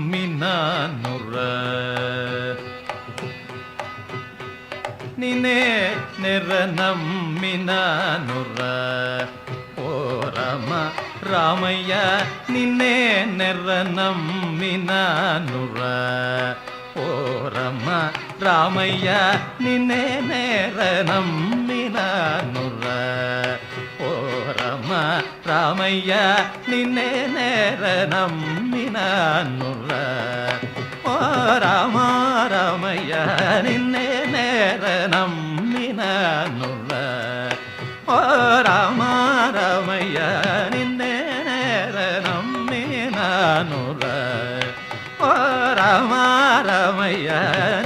ನಮ್ಮಿನಾನುರ ನಿನೇ ನೆರ ನಮ್ಮಿನಾನುರ ಓ ರಾಮ ರಾಮಯ್ಯ ನಿನ್ನೆ ನೆರ ನಮ್ಮಿನಾನುರ ఓరమ్మ రామయ్య నిన్నే నేర నమ్మినానుర ఓరమ్మ రామయ్య నిన్నే నేర నమ్మినానుర ఓ రామ రామయ్య నిన్నే నేర నమ్మినానుర ఓ రామ రామయ్య నిన్నే నేర నమ్మినానుర ఓ రామ రామయ్య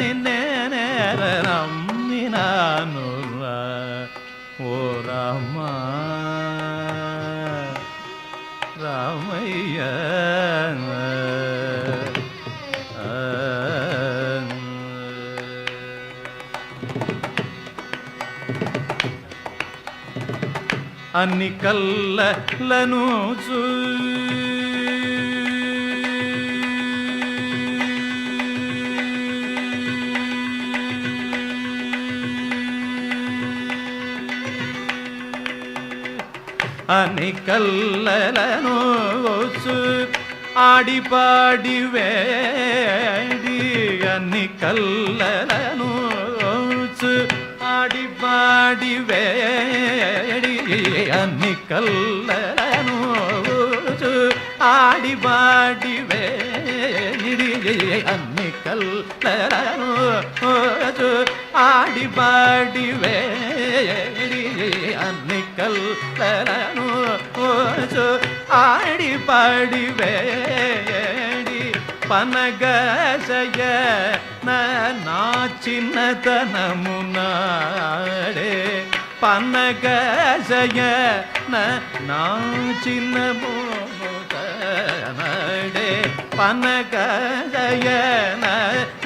నిన్నే నేర నమ్మినానుర ఓ రామ రామయ్య అన్ని కళ్ళలను అన్ని కళ్ళలను ఆడిపాడి వేడి అన్ని కళ్ళలను ఆడిపాడి వేడి అన్ని కళ్ళను ఆడిపాడి వేడి అన్ని కళ్ళను ఆడిపాడి వేడి అన్ని కళ్ళను ఆడిపాడి వేడి పనగశయ నా చిన్నతనమునాడే పనగశయ నా చిన్నమునాడే పనగశయ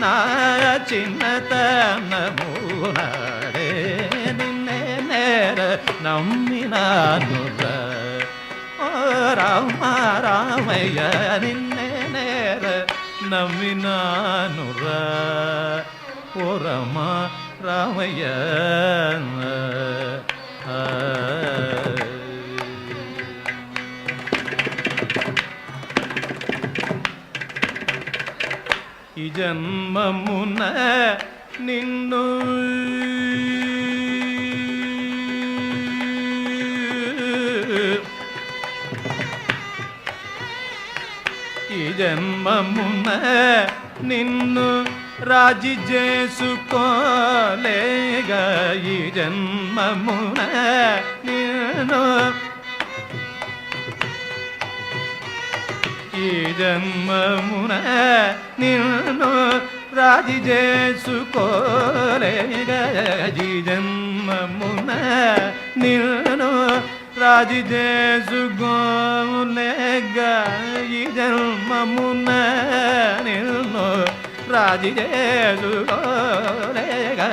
నా చిన్నతనమునాడే నిన్నే నేర నమ్మినానుర ఓ రామ రామయ్య నిన్నే నేర నమ్మినానుర ఓ రామ రామయ్య ఈ జన్మమున నిన్ను ఈ జన్మమున నిన్ను రాజీ చేసుకోలేగా ఈ జన్మమున నిన్ను ఈ జన్మమున నిన్ను రాజీ చేసుకోలేగా ఈ జన్మమున నిన్ను రాజీ చేసుకోలేగా ఈ జన్మమున నిన్ను రాజీ చేసుకోలేగా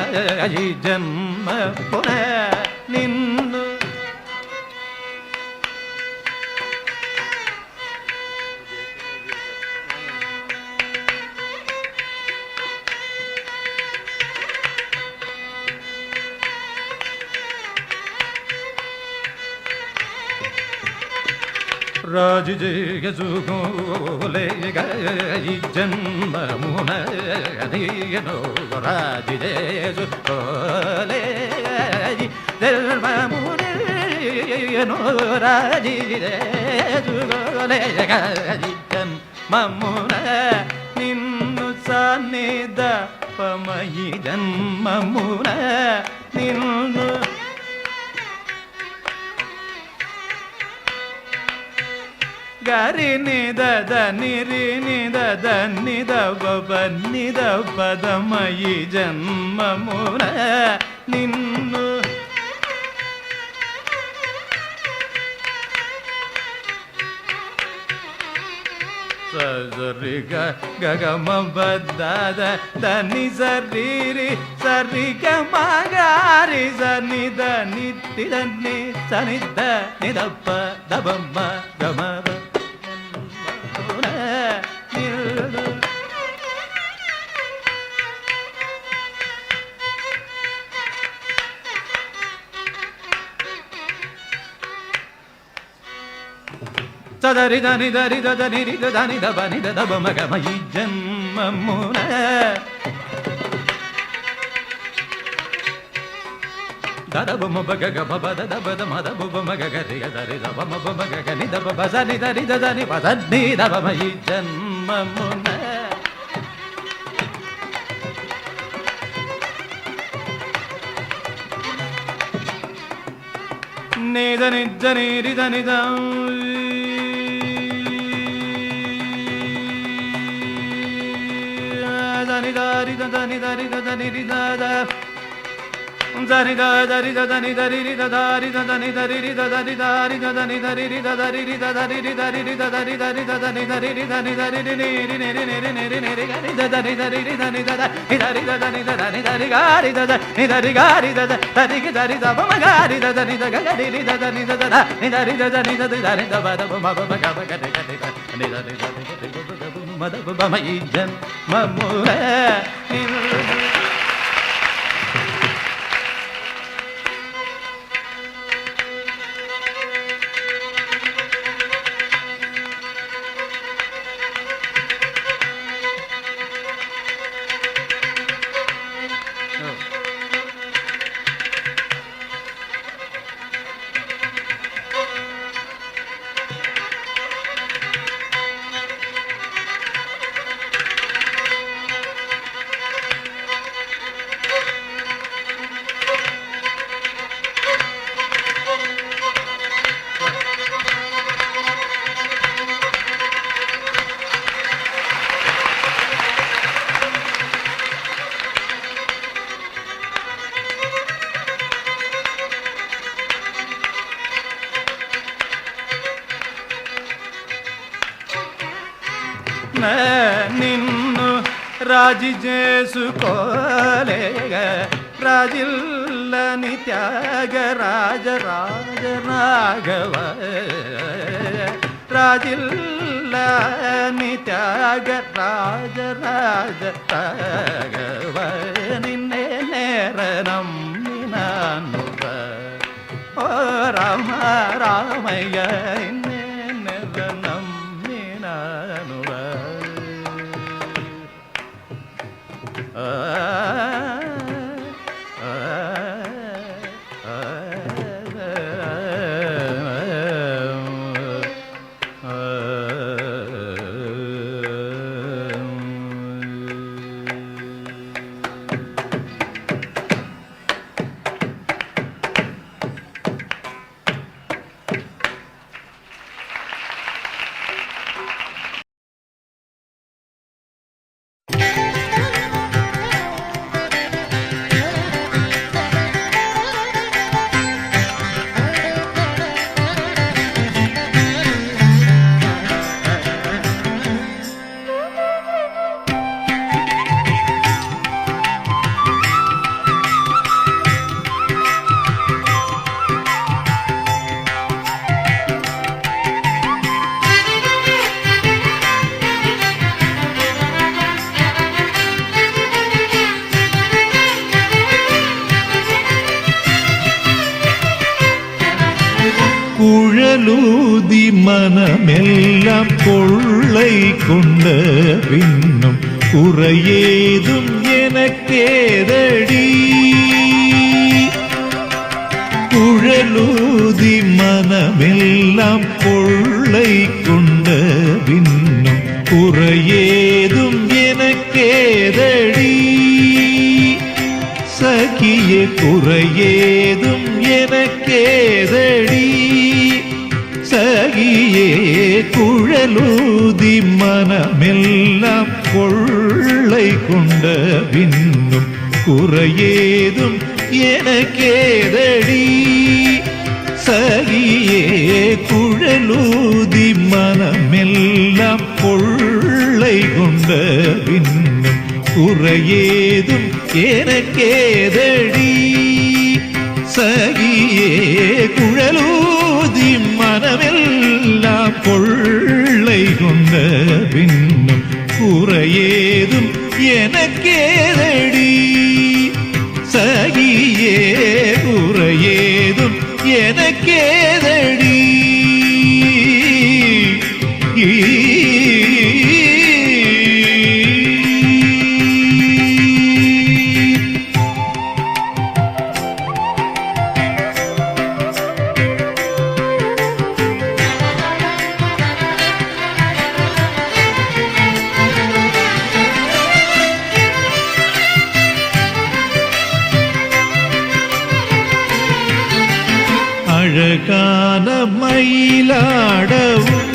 ఈ జన్మమున నిన్ను రాజు జయసులేగ ఈ జన్మమున నీయను రాజు జయసుకోలేగ ఈ జన్మమున రాజు జయసుకోలేగ ఈ జన్మమున నిన్ను సన్నిధ పమయి జన్మమున నిన్ను గరి నిద నిరి నిద నిద నిద పదమయి జన్మమున నిన్ను సరిగ గగమ బద్ద దని సరి సరిగ మగారి సనిద నిత్తిదని సనిద నిదప్ప దబమ్మ గమ దరి దని దరి దని రి దని దబ ని దబ మగ మయి జన్మమున దదబ మబ గగ బబ దబ ద మద బబ మగ గరి గరి దబ మబ మగ గని దబ బజని దరి దని బజని దబ మయి జన్మమున నిదని దని రి దని ద దని దారి దని దరి దని రి the zani da dari da dani dari ri da dari da dani dari ri da dari dari da dani dari ri da dari ri da dari ri dari ri da dari dari da dani dari ri dani dari ri ni ri ni ri ni ri ni ri ni ri gari da dani dari ri dani da dari dari da dani da dani dari gari da ni dari gari da dari ki dari da ba gari da dani da gari ri da dani da da ni dari da dani da dari da ba da ba ma ba ga ba ga da ni dari da ni ma da ba ma i jan ma mu నిన్ను రాజి చేసుకోలేగ రాజిల్లని త్యాగ రాజ రాజ రాఘవ రాజిల్లని త్యాగ రాజ రాజ రాఘవ నిన్నే నేర నమ్మినాను ఓ రామ రామయ్య నిన్నే నేర నమ్మినాను குழலூதி மனமெல்லாம் கொள்ளை கொண்ட பின்னும் குறையேதும் எனக்கேதடி குழலூதி மனமெல்லாம் கொள்ளை கொண்ட பின்னும் குறையேதும் எனக்கேதடி சகிய குறையேதும் எனக்கேதடி சகியே குழலூதி மனமெல்லாம் கொள்ளை கொண்ட பின்னும் குறையேதும் எனக்கேதடி சகியே குழலூதி மனமெல்லாம் கொள்ளை கொண்ட பின்னும் குறையேதும் எனக்கேதடி சகியே குழலூதி மனமெல்லாம் கொள்ளை கொண்ட பின்னும் குறையேதும் எனக்கேதடி சகியே குறையேதும் எனக்கேதடி அழகான மயிலாடவும்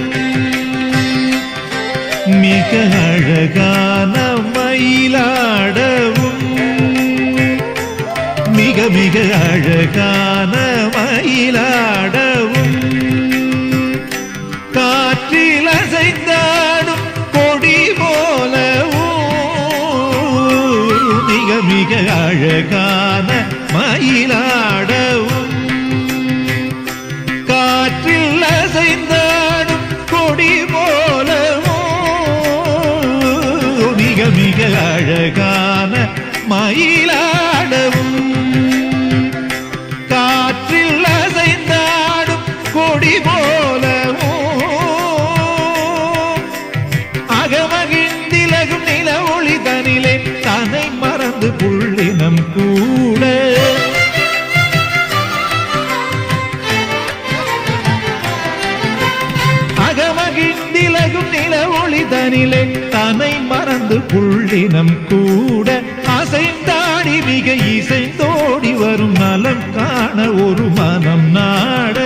மிக அழகான மயிலாடவும் மிக மிக அழகான மயிலாடவும் காற்றில் அசைந்தாடும் கொடி போலவும் மிக மிக அழகான மயிலாடவும் காற்றில் அசைந்தாடும் கொடி போலவோ மிக மிக அழகான மயிலாடவும் காற்றில் அசைந்தாடும் கொடி போலவோ அகமகிழ்ந்திலகும் நில ஒளி தனிலே தன்னை மறந்து புள்ளினம் கூட அகமகிழ்ந்திலகும் நில ஒளி தனிலே தன்னை மறந்து புள்ளினம் கூட அசைந்தாடி மிக இசைந்தோடி வரும் நலம் காண ஒரு மனம் நாட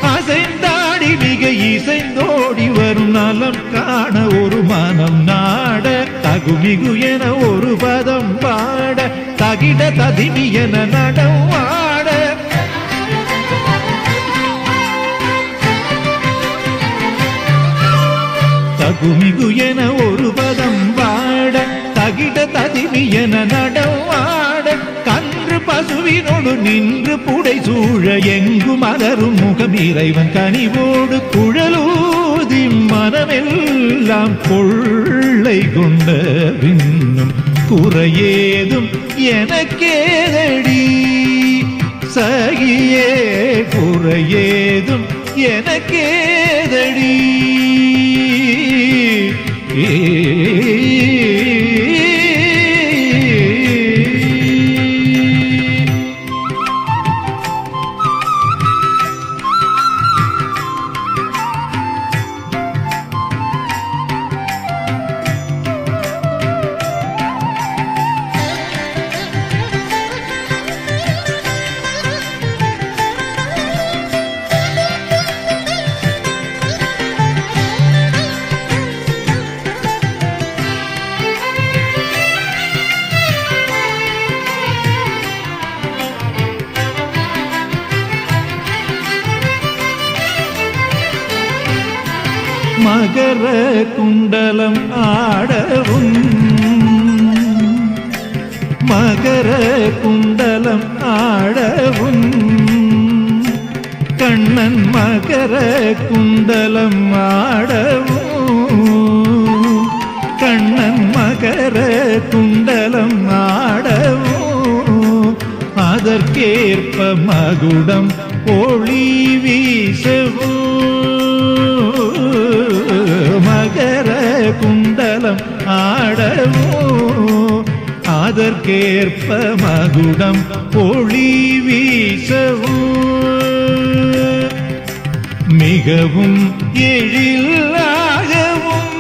அசைந்தாடி மிக இசைந்தோடி வரும் நலம் காண ஒரு மனம் நாட தகுமிகு என ஒரு பதம் பாட தகிட ததிமி என நடவாட தகுமிகு என ஒரு பதம் பாட தகிட ததிமி என நடவாட கன்று பசுவினோடு நின்று புடை சூழ எங்கு மலரும் முகம் இறைவன் கனிவோடு குழலூதி மனமெல்லாம் கொள்ளை கொண்ட பின்னும் குறையேதும் எனக்கேதடி சகியே குறையேதும் எனக்கேதடி மகர குண்டலம் ஆடவும் மகர குண்டலம் ஆடவும் கண்ணன் மகர குண்டலம் ஆடவும் கண்ணன் மகர குண்டலம் ஆடவும் அதற்கேற்ப மகுடம் ஒளி வீசவும் மகர குண்டலம் ஆடவும் அதற்கேற்ப மகுடம் ஒளி வீசவும் மிகவும் எழிலாகவும்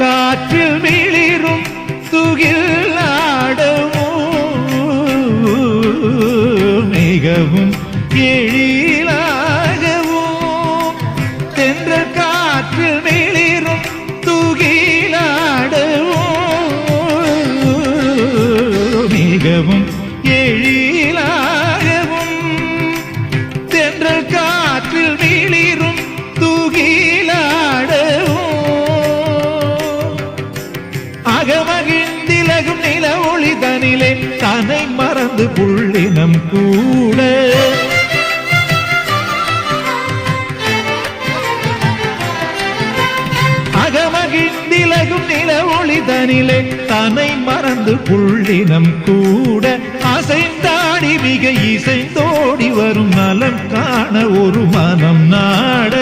காற்றில் மிளிரும் துகில் ஆடவும் மிகவும் எழிலாகவும் தென்றல் காற்றில் மிளிரும் துகிலாடவும் மிகவும் எழிலாகவும் தென்றல் காற்றில் மிளிரும் துகிலாடவும் அகமகிழ்ந்திலகும் நில ஒளி தனிலே தன்னை மறந்து புள்ளினம் கூட அகமகிழ்ந்திலகும் நில ஒளி தனிலே தன்னை மறந்து புள்ளினம் கூட அசைந்தாடி மிக இசைந்தோடி வரும் நலம் காண ஒரு மனம் நாட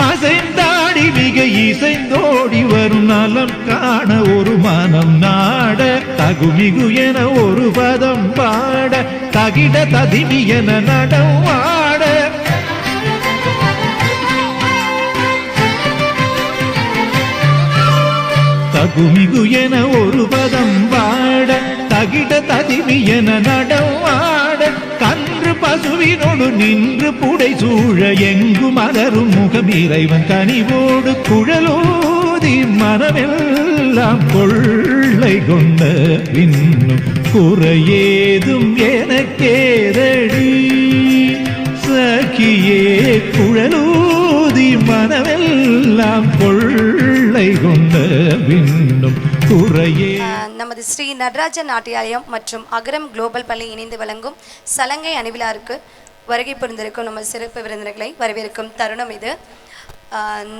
அசைந்தாடி மிக இசைந்தோடி வரும் நலம் காண ஒரு மனம் நாட தகுமிகு என ஒரு பதம் பாட தகிட ததிமி என நடம் ஆட தகுமிகு என ஒரு பதம் பாட தகிட ததிமி என நடம் ஆட கன்று பசுவினோடு நின்று புடை சூழ எங்கு மலரும் முகம் இறைவன் கனிவோடு குழலோதி மனமெல்லாம் கொள்ளை கொண்ட பின்னும் குறையேதும் எனக்கேதடி சகியே குழலூதி மனமெல்லாம் கொள்ளை கொண்ட பின்னும் குறையே. நமது ஸ்ரீ நடராஜன் நாட்டியாலயம் மற்றும் அகரம் குளோபல் பள்ளி இணைந்து வழங்கும் சலங்கை அணிவிழாவிற்கு வருகை புரிந்திருக்கும் நமது சிறப்பு விருந்தினர்களை வரவேற்கும் தருணம் இது.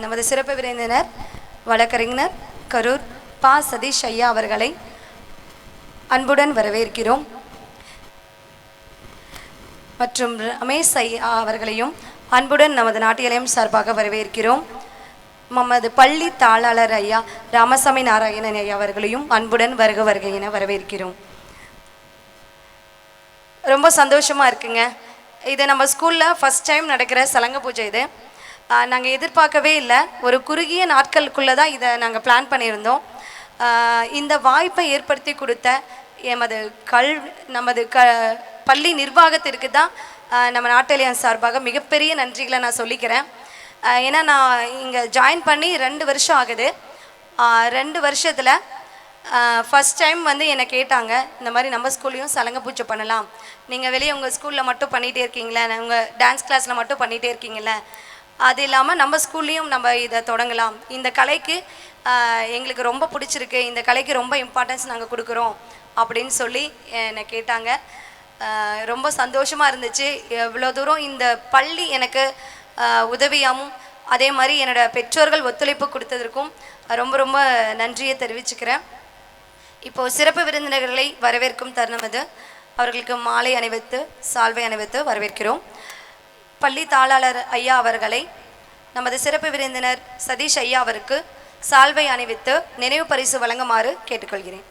நமது சிறப்பு விருந்தினர் வழக்கறிஞர் கரூர் பா சதீஷ் ஐயா அவர்களை அன்புடன் வரவேற்கிறோம். மற்றும் ரமேஷ் ஐயா அவர்களையும் அன்புடன் நமது நாட்டியாலயம் சார்பாக வரவேற்கிறோம். நமது பள்ளி தாளாளர் ஐயா ராமசாமி நாராயணன் ஐயா அவர்களையும் அன்புடன் வருக என வரவேற்கிறோம். ரொம்ப சந்தோஷமாக இருக்குங்க. இது நம்ம ஸ்கூலில் ஃபஸ்ட் டைம் நடக்கிற சலங்க பூஜை. இது நாங்கள் எதிர்பார்க்கவே இல்லை. ஒரு குறுகிய நாட்களுக்குள்ளே தான் இதை நாங்கள் பிளான் பண்ணியிருந்தோம். இந்த வாய்ப்பை ஏற்படுத்தி கொடுத்த நமது பள்ளி நிர்வாகத்திற்கு தான் நம்ம நாட்டியாலயம் சார்பாக மிகப்பெரிய நன்றிகளை நான் சொல்லிக்கிறேன். ஏன்னா நான் இங்கே ஜாயின் பண்ணி 2 வருஷம் ஆகுது. 2 வருஷத்தில் ஃபஸ்ட் டைம் வந்து என்னை கேட்டாங்க, இந்த மாதிரி நம்ம ஸ்கூல்லையும் சலங்கை பூஜை பண்ணலாம், நீங்கள் வெளியே உங்கள் ஸ்கூலில் மட்டும் பண்ணிகிட்டே இருக்கீங்களே, உங்கள் டான்ஸ் கிளாஸில் மட்டும் பண்ணிகிட்டே இருக்கீங்களே, அது இல்லாமல் நம்ம ஸ்கூல்லேயும் நம்ம இதை தொடங்கலாம், இந்த கலைக்கு எங்களுக்கு ரொம்ப பிடிச்சிருக்கு, இந்த கலைக்கு ரொம்ப இம்பார்ட்டன்ஸ் நாங்கள் கொடுக்குறோம் அப்படின்னு சொல்லி என்னை கேட்டாங்க. ரொம்ப சந்தோஷமாக இருந்துச்சு. எவ்வளோ தூரம் இந்த பள்ளி எனக்கு உதவியாகவும் அதே மாதிரி என்னோடய பெற்றோர்கள் ஒத்துழைப்பு கொடுத்ததற்கும் ரொம்ப ரொம்ப நன்றியை தெரிவிச்சுக்கிறேன். இப்போது சிறப்பு விருந்தினர்களை வரவேற்கும் தருணம் இது. அவர்களுக்கு மாலை அணிவித்து சால்வை அணிவித்து வரவேற்கிறோம். பள்ளி தாளாளர் ஐயா அவர்களை நமது சிறப்பு விருந்தினர் சதீஷ் ஐயா அவருக்கு சால்வை அணிவித்து நினைவு பரிசு வழங்குமாறு கேட்டுக்கொள்கிறேன்.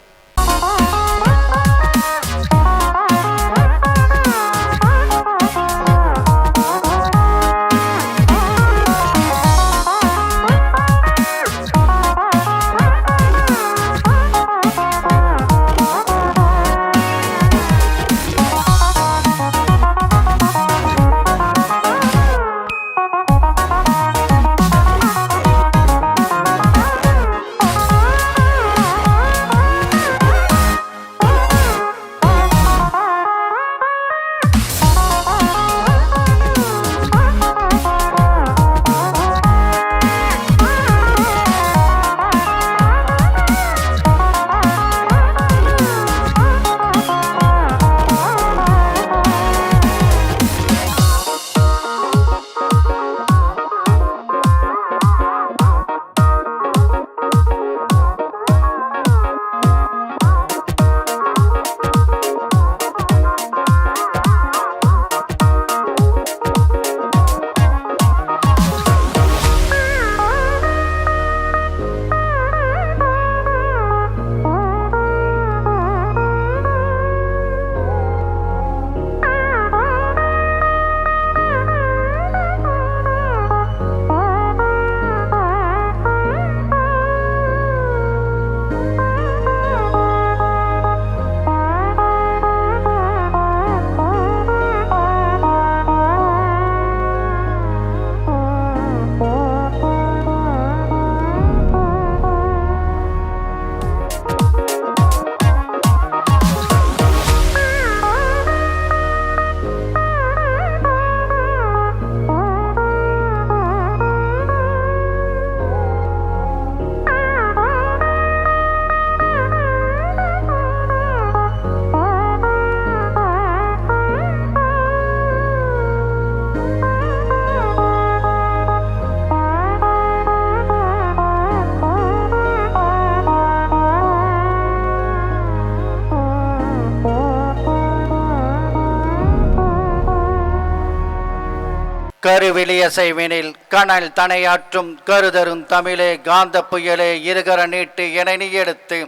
கருவிலியசைவினில் கனல் தனையாற்றும் கருதரும் தமிழே காந்த புயலே இருகர நீட்டு என நீ எடுத்து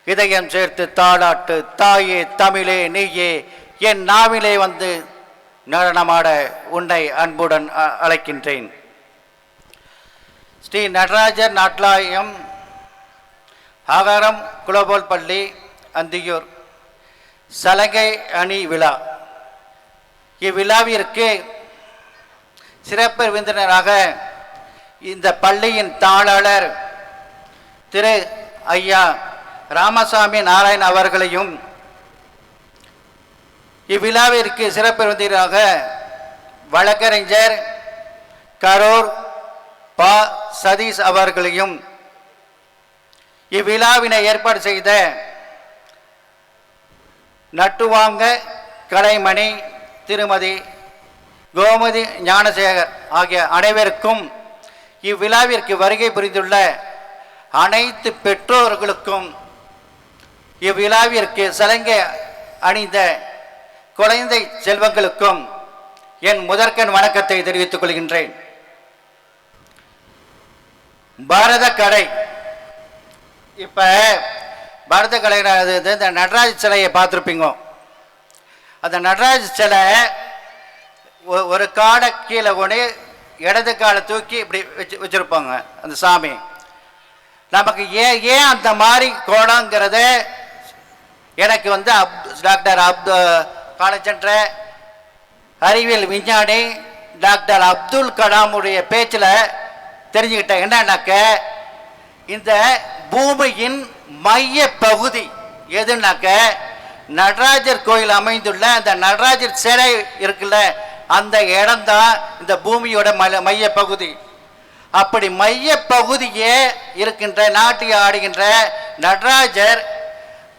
இதயம் சேர்த்து தாளாட்டு தாயே தமிழே நீயே என் நாவிலே வந்து நடனமாட உன்னை அன்புடன் அழைக்கின்றேன். ஸ்ரீ நடராஜர் நாட்லாயம் ஆகாரம் குளோபல் பள்ளி அந்தியூர் சலங்கை அணி விழா. இவ்விழாவிற்கு சிறப்பு விருந்தினராக இந்த பள்ளியின் தாளாளர் திரு ஐயா ராமசாமி நாராயண் அவர்களையும், இவ்விழாவிற்கு சிறப்பு விருந்தினராக வழக்கறிஞர் கரூர் ப சதீஷ் அவர்களையும், இவ்விழாவினை ஏற்பாடு செய்த நட்டுவாங்க கலைமணி திருமதி கோமதி ஞானசேகர் ஆகிய அனைவருக்கும், இவ்விழாவிற்கு வருகை புரிந்துள்ள அனைத்து பெற்றோர்களுக்கும், இவ்விழாவிற்கு சலங்கை அணிந்த குழந்தை செல்வங்களுக்கும் என் முதற்கண் வணக்கத்தை தெரிவித்துக் கொள்கின்றேன். பாரத கலை, இப்போ பாரத கலை இந்த நடராஜ் சிலையை பார்த்துருப்பீங்க. அந்த நடராஜ் சிலை ஒரு காடை கீழே கொண்டு இடது காலை தூக்கி இப்படி வச்சிருப்பாங்க அந்த சாமி. நமக்கு ஏன் அந்த மாதிரி கோடங்கிறத எனக்கு வந்து டாக்டர் காலேஜ் என்ற அறிவியல் விஞ்ஞானி டாக்டர் அப்துல் கலாமுடைய பேச்சில் தெரிஞ்சுக்கிட்டேன். என்னன்னாக்க, இந்த பூமியின் மைய பகுதி எதுனாக்க நடராஜர் கோயில் அமைந்துள்ள அந்த நடராஜர் சிலை இருக்குல்ல, அந்த இடம்தான் இந்த பூமியோட மைய பகுதி. அப்படி மைய பகுதியே இருக்கின்ற நாட்டிய ஆடுகின்ற நடராஜர்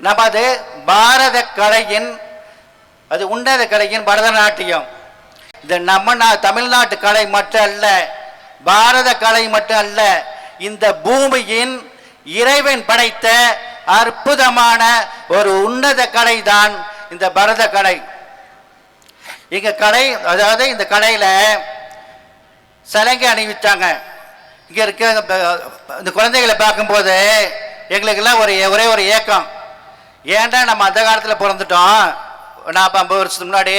நமது பாரத கலையின், அது உன்னத கலையின் பரதநாட்டியம். இது நம்ம தமிழ்நாட்டு கலை மட்டும் அல்ல, பாரத கலை மட்டும் அல்ல, இந்த பூமியின் இறைவன் படைத்த அற்புதமான ஒரு உன்னத கலை தான் இந்த பரத கலை. இங்க கலை, அதாவது இந்த கலையில சலங்கை அணிவிச்சாங்க. இங்க இருக்க இந்த குழந்தைகளை பார்க்கும்போது எங்களுக்கெல்லாம் ஒரே ஒரு ஏக்கம், ஏன்டா நம்ம அந்த காலத்தில் பிறந்துட்டோம், 50 வருஷத்துக்கு முன்னாடி.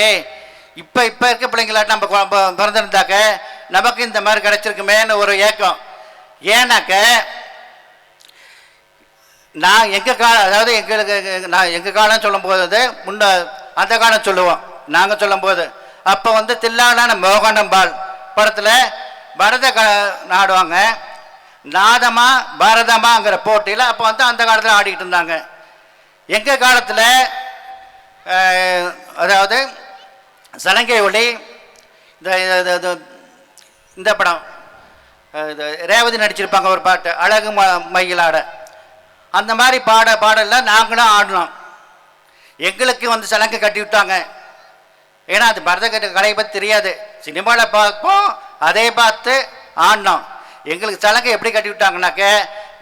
இப்போ இருக்க பிள்ளைங்களாட்ட நம்ம பிறந்திருந்தாக்க நமக்கு இந்த மாதிரி கிடைச்சிருக்குமேன்னு ஒரு ஏக்கம். ஏன்னாக்க நான் எங்கள் காலம், அதாவது எங்கள் காலம் சொல்லும்போது அந்த காலம் சொல்லுவோம் நாங்கள் சொல்லும்போது, அப்போ வந்து தில்லானான மோகனம்பாள் படத்தில் பரத ஆடுவாங்க. நாதமா பரதமாங்கிற போட்டியில் அப்போ வந்து அந்த காலத்தில் ஆடிக்கிட்டு இருந்தாங்க. எங்கள் காலத்தில் அதாவது சலங்கை ஒளி, இந்த படம் ரேவதி நடிச்சிருப்பாங்க ஒரு பாட்டு, அழகு மயிலாட, அந்த மாதிரி பாடலாம் நாங்களும் ஆடினோம். எங்களுக்கு வந்து சலங்கை கட்டி விட்டாங்க. ஏன்னா அது பரத கலையை பற்றி தெரியாது, சினிமாவில் பார்ப்போம், அதே பார்த்து ஆடினோம். எங்களுக்கு சலங்கை எப்படி கட்டி விட்டாங்கனாக்க,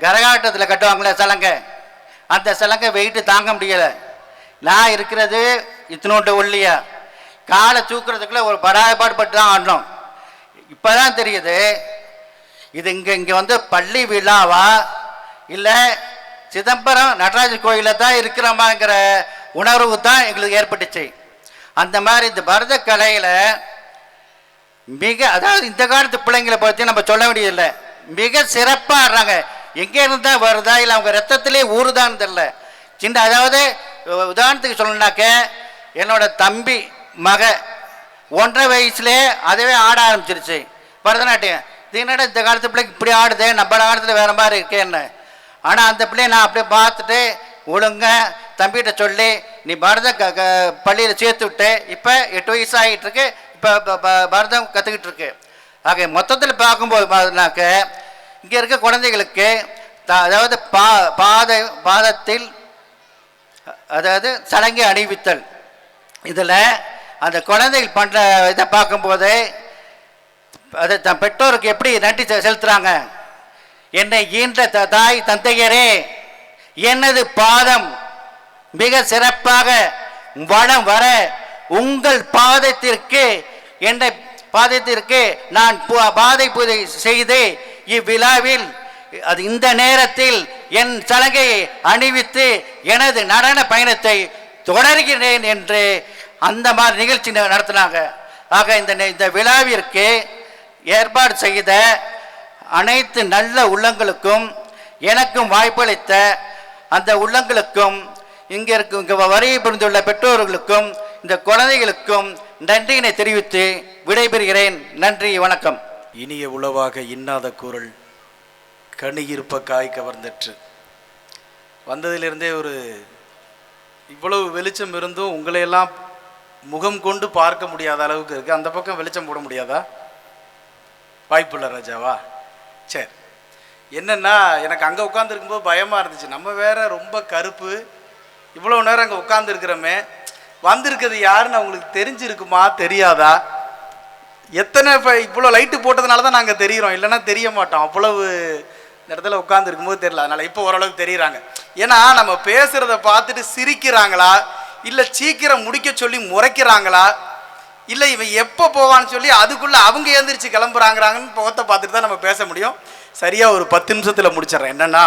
கரகாட்டத்தில் கட்டுவாங்களே சலங்கை, அந்த சலங்கை வெயிட்டு தாங்க முடியலை. நான் இருக்கிறது இத்தினோண்டு ஒல்லியா, காலை தூக்குறதுக்குள்ள ஒரு படாபாடுபட்டு தான் ஆடினோம். இப்போ தான் தெரியுது இது இங்கே வந்து பள்ளி விழாவா இல்லை சிதம்பரம் நடராஜர் கோயிலில் தான் இருக்கிறோமாங்கிற உணர்வு தான் எங்களுக்கு ஏற்பட்டுச்சு. அந்த மாதிரி இந்த பரத கலையில் அதாவது இந்த காலத்து பிள்ளைங்களை பற்றி நம்ம சொல்ல வேண்டியதில்லை, மிக சிறப்பாக ஆடுறாங்க. எங்கே இருந்தால் வருதா இல்லை அவங்க ரத்தத்திலே ஊறுதான்னு தெரியல. சின்ன அதாவது உதாரணத்துக்கு சொல்லணுன்னாக்க, என்னோட தம்பி மக 1.5 வயசுலே அதுவே ஆட ஆரம்பிச்சிருச்சு பரதநாட்டியம். இது என்னடா இந்த காலத்து பிள்ளைக்கு இப்படி ஆடுது, நம்ம காலத்தில் வேறு மாதிரி இருக்கேன்னு. ஆனால் அந்த பிள்ளையை நான் அப்படியே பார்த்துட்டு ஒழுங்க தம்பிகிட்ட சொல்லி, நீ பரத பள்ளியில் சேர்த்து விட்டு இப்போ 8 வயசு ஆகிட்டு இருக்கு, இப்போ பரதம் கற்றுக்கிட்டு இருக்கு. ஆக மொத்தத்தில் பார்க்கும்போது பார்த்தினாக்க, இங்கே இருக்க குழந்தைகளுக்கு அதாவது பாதத்தில் அதாவது சலங்கை அணிவித்தல், இதில் அந்த குழந்தைகள் பண்ணுற இதை பார்க்கும்போது அதை தன் பெற்றோருக்கு எப்படி நன்றி செலுத்துகிறாங்க. என்னை ஈன்ற தாய் தந்தையரே, எனது பாதம் மிக சிறப்பாக வளம் வர உங்கள் பாதத்திற்கு என்னை பாதத்திற்கு நான் பாதை பூஜை செய்து இவ்விழாவில் அது இந்த நேரத்தில் என் சலங்கையை அணிவித்து எனது நடன பயணத்தை தொடர்கிறேன் என்று அந்த மாதிரி நிகழ்ச்சி நடத்தினாங்க. ஆக இந்த விழாவிற்கு ஏற்பாடு செய்த அனைத்து நல்ல உள்ளங்களுக்கும் எனக்கும் வாய்ப்பளித்த அந்த உள்ளங்களுக்கும் இங்கே வருகை புரிந்துள்ள பெற்றோர்களுக்கும் இந்த குழந்தைகளுக்கும் நன்றியினை தெரிவித்து விடைபெறுகிறேன். நன்றி, வணக்கம். இனிய உளவாக இன்னாத குரல் கணியிருப்ப காய் கவர்ந்தற்று. வந்ததிலிருந்தே ஒரு இவ்வளவு வெளிச்சம் இருந்தும் உங்களையெல்லாம் முகம் கொண்டு பார்க்க முடியாத அளவுக்கு இருக்குது. அந்த பக்கம் வெளிச்சம் போட முடியாதா? வாய்ப்புள்ள ராஜாவா? சரி, என்னென்னா எனக்கு அங்கே உட்காந்துருக்கும்போது பயமாக இருந்துச்சு. நம்ம வேற ரொம்ப கருப்பு, இவ்வளோ நேரம் அங்கே உட்காந்துருக்கிறோமே, வந்திருக்கிறது யாருன்னு அவங்களுக்கு தெரிஞ்சிருக்குமா தெரியாதா? எத்தனை இப்போ இவ்வளோ லைட்டு போட்டதுனால தான் நாங்கள் தெரிகிறோம், இல்லைன்னா தெரிய மாட்டோம். அவ்வளவு இந்த இடத்துல உட்காந்துருக்கும்போது தெரியல. அதனால் இப்போ ஓரளவுக்கு தெரியுறாங்க. ஏன்னா நம்ம பேசுகிறத பார்த்துட்டு சிரிக்கிறாங்களா, இல்லை சீக்கிரம் முடிக்க சொல்லி முறைக்கிறாங்களா, இல்லை இவன் எப்போ போவான்னு சொல்லி அதுக்குள்ளே அவங்க எழுந்திரிச்சு கிளம்புறாங்கிறாங்கன்னு முகத்தை பார்த்துட்டு தான் நம்ம பேச முடியும். சரியாக ஒரு 10 நிமிஷத்தில் முடிச்சிடறேன். என்னென்னா,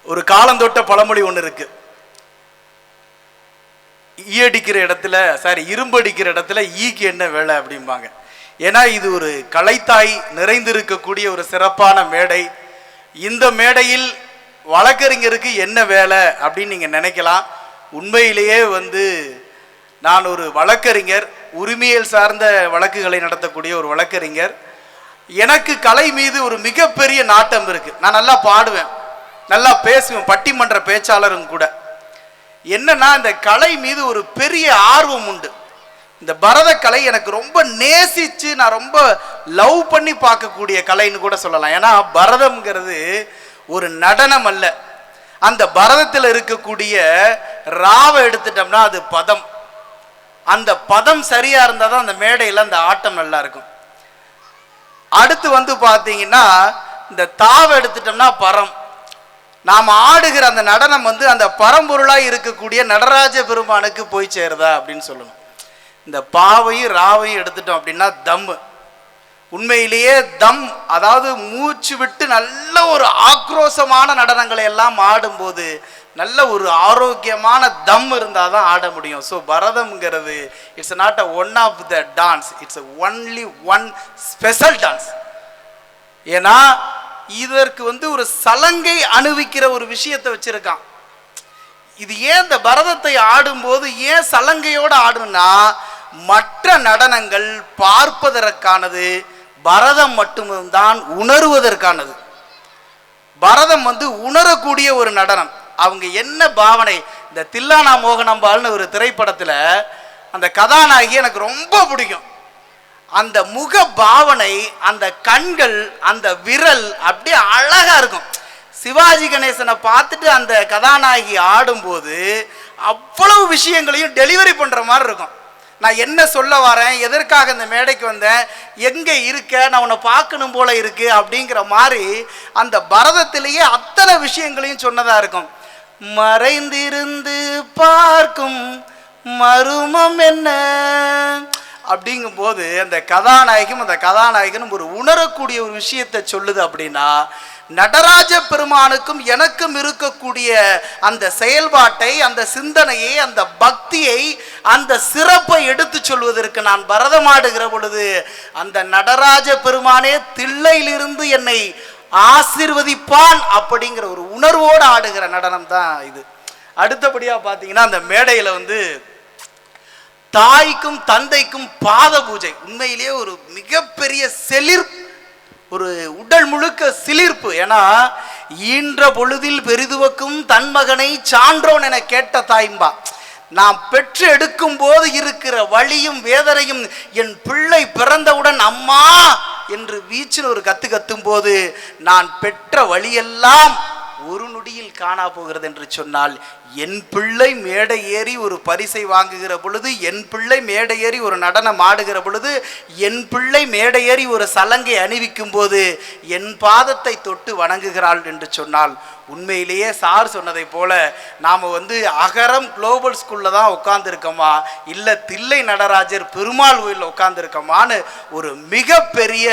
ஒரு காலந்தொட்ட பழமொழி ஒன்று இருக்குது. ஈயடிக்கிற இடத்துல இரும்பு அடிக்கிற இடத்துல ஈக்கு என்ன வேலை அப்படிம்பாங்க. ஏன்னா இது ஒரு கலைத்தாய் நிறைந்திருக்கக்கூடிய ஒரு சிறப்பான மேடை. இந்த மேடையில் வழக்கறிஞருக்கு என்ன வேலை அப்படின்னு நீங்கள் நினைக்கலாம். உண்மையிலேயே நான் ஒரு வழக்கறிஞர், உரிமையல் சார்ந்த வழக்குகளை நடத்தக்கூடிய ஒரு வழக்கறிஞர். எனக்கு கலை மீது ஒரு மிகப்பெரிய நாட்டம் இருக்குது. நான் நல்லா பாடுவேன், நல்லா பேசுவேன், பட்டிமன்ற பேச்சாளரும் கூட. என்னன்னா, இந்த கலை மீது ஒரு பெரிய ஆர்வம் உண்டு. இந்த பரத கலை எனக்கு ரொம்ப நேசித்து நான் ரொம்ப லவ் பண்ணி பார்க்கக்கூடிய கலைன்னு கூட சொல்லலாம். ஏன்னா பரதம்ங்கிறது ஒரு நடனம் அல்ல. அந்த பரதத்தில் இருக்கக்கூடிய ராவை எடுத்துட்டோம்னா அது பதம். அந்த பதம் சரியா இருந்தால் தான் அந்த மேடையில் அந்த ஆட்டம் நல்லா இருக்கும். அடுத்து பார்த்தீங்கன்னா, இந்த தாவை எடுத்துட்டோம்னா பரம். நாம் ஆடுகிற அந்த நடனம் அந்த பரம்பொருளாக இருக்கக்கூடிய நடராஜ பெருமானுக்கு போய் சேருதா அப்படின்னு சொல்லணும். இந்த பாவையும் ராவையும் எடுத்துட்டோம் அப்படின்னா தம். உண்மையிலேயே தம், அதாவது மூச்சு விட்டு நல்ல ஒரு ஆக்ரோஷமான நடனங்களை எல்லாம் ஆடும்போது நல்ல ஒரு ஆரோக்கியமான தம் இருந்தால் தான் ஆட முடியும். ஸோ பரதம்ங்கிறது it's not a one of the dance, it's only one special dance. ஏன்னா இதற்கு ஒரு சலங்கை அணிவிக்கிற ஒரு விஷயத்தை வச்சிருக்கான். இது ஏன் இந்த பரதத்தை ஆடும்போது ஏன் சலங்கையோடு ஆடணும்னா, மற்ற நடனங்கள் பார்ப்பதற்கானது, பரதம் மட்டும்தான் உணர்வதற்கானது. பரதம் உணரக்கூடிய ஒரு நடனம். அவங்க என்ன பாவனை, இந்த தில்லானா மோகனம்பால்னு ஒரு திரைப்படத்தில் அந்த கதாநாயகி எனக்கு ரொம்ப பிடிக்கும். அந்த முக பாவனை, அந்த கண்கள், அந்த விரல் அப்படியே அழகா இருக்கும். சிவாஜி கணேசனை பார்த்துட்டு அந்த கதாநாயகி ஆடும்போது அவ்வளவு விஷயங்களையும் டெலிவரி பண்ற மாதிரி இருக்கும். நான் என்ன சொல்ல வரேன், எதற்காக இந்த மேடைக்கு வந்தேன், எங்க இருக்க, நான் உன்னை பார்க்கணும் போல இருக்கு அப்படிங்கிற மாதிரி அந்த பரதத்திலேயே அத்தனை விஷயங்களையும் சொன்னதா இருக்கும். மறைந்திருந்து பார்க்கும் மருமம் என்ன அப்படிங்கும் போது அந்த கதாநாயகம் அந்த கதாநாயகனும் ஒரு உணரக்கூடிய ஒரு விஷயத்தை சொல்லுது. அப்படின்னா நடராஜ பெருமானுக்கும் எனக்கும் இருக்கக்கூடிய அந்த செயல்பாட்டை, அந்த சிந்தனையை, அந்த பக்தியை, அந்த சிறப்பை எடுத்து சொல்வதற்கு நான் பரதமாடுகிற பொழுது அந்த நடராஜ பெருமானே தில்லையிலிருந்து என்னை ஆசீர்வதிப்பான் அப்படிங்கிற ஒரு உணர்வோடு ஆடுகிற நடனம் தான் இது. அடுத்தபடியாக பார்த்தீங்கன்னா, அந்த மேடையில் தாய்க்கும் தந்தைக்கும் பாத பூஜை உண்மையிலேயே ஒரு மிகப்பெரிய செழிர்ப்பு, ஒரு உடல் முழுக்க சிலிர்ப்பு. ஏன்னா ஈன்ற பொழுதில் பெரிதுவக்கும் தன் மகனை சான்றோன் என கேட்ட தாய்ம்பா. நாம் பெற்று எடுக்கும் போது இருக்கிற வலியும் வேதனையும் என் பிள்ளை பிறந்தவுடன் அம்மா என்று வீச்சில் ஒரு கத்தும் போது நான் பெற்ற வழியெல்லாம் ஒரு நொடியில் காணா போகிறது என்று சொன்னால், என் பிள்ளை மேடை ஏறி ஒரு பரிசை வாங்குகிற பொழுது, என் பிள்ளை மேடை ஏறி ஒரு நடனம் ஆடுகிற பொழுது, என் பிள்ளை மேடை ஏறி ஒரு சலங்கை அணிவிக்கும் போது என் பாதத்தை தொட்டு வணங்குகிறாள் என்று சொன்னால் உண்மையிலேயே சார் சொன்னதை போல நாம் வந்து அகரம் குளோபல் ஸ்கூலில் தான் உட்காந்துருக்கோமா இல்லை தில்லை நடராஜர் பெருமாள் கோயிலில் உட்காந்துருக்கோமான்னு ஒரு மிகப்பெரிய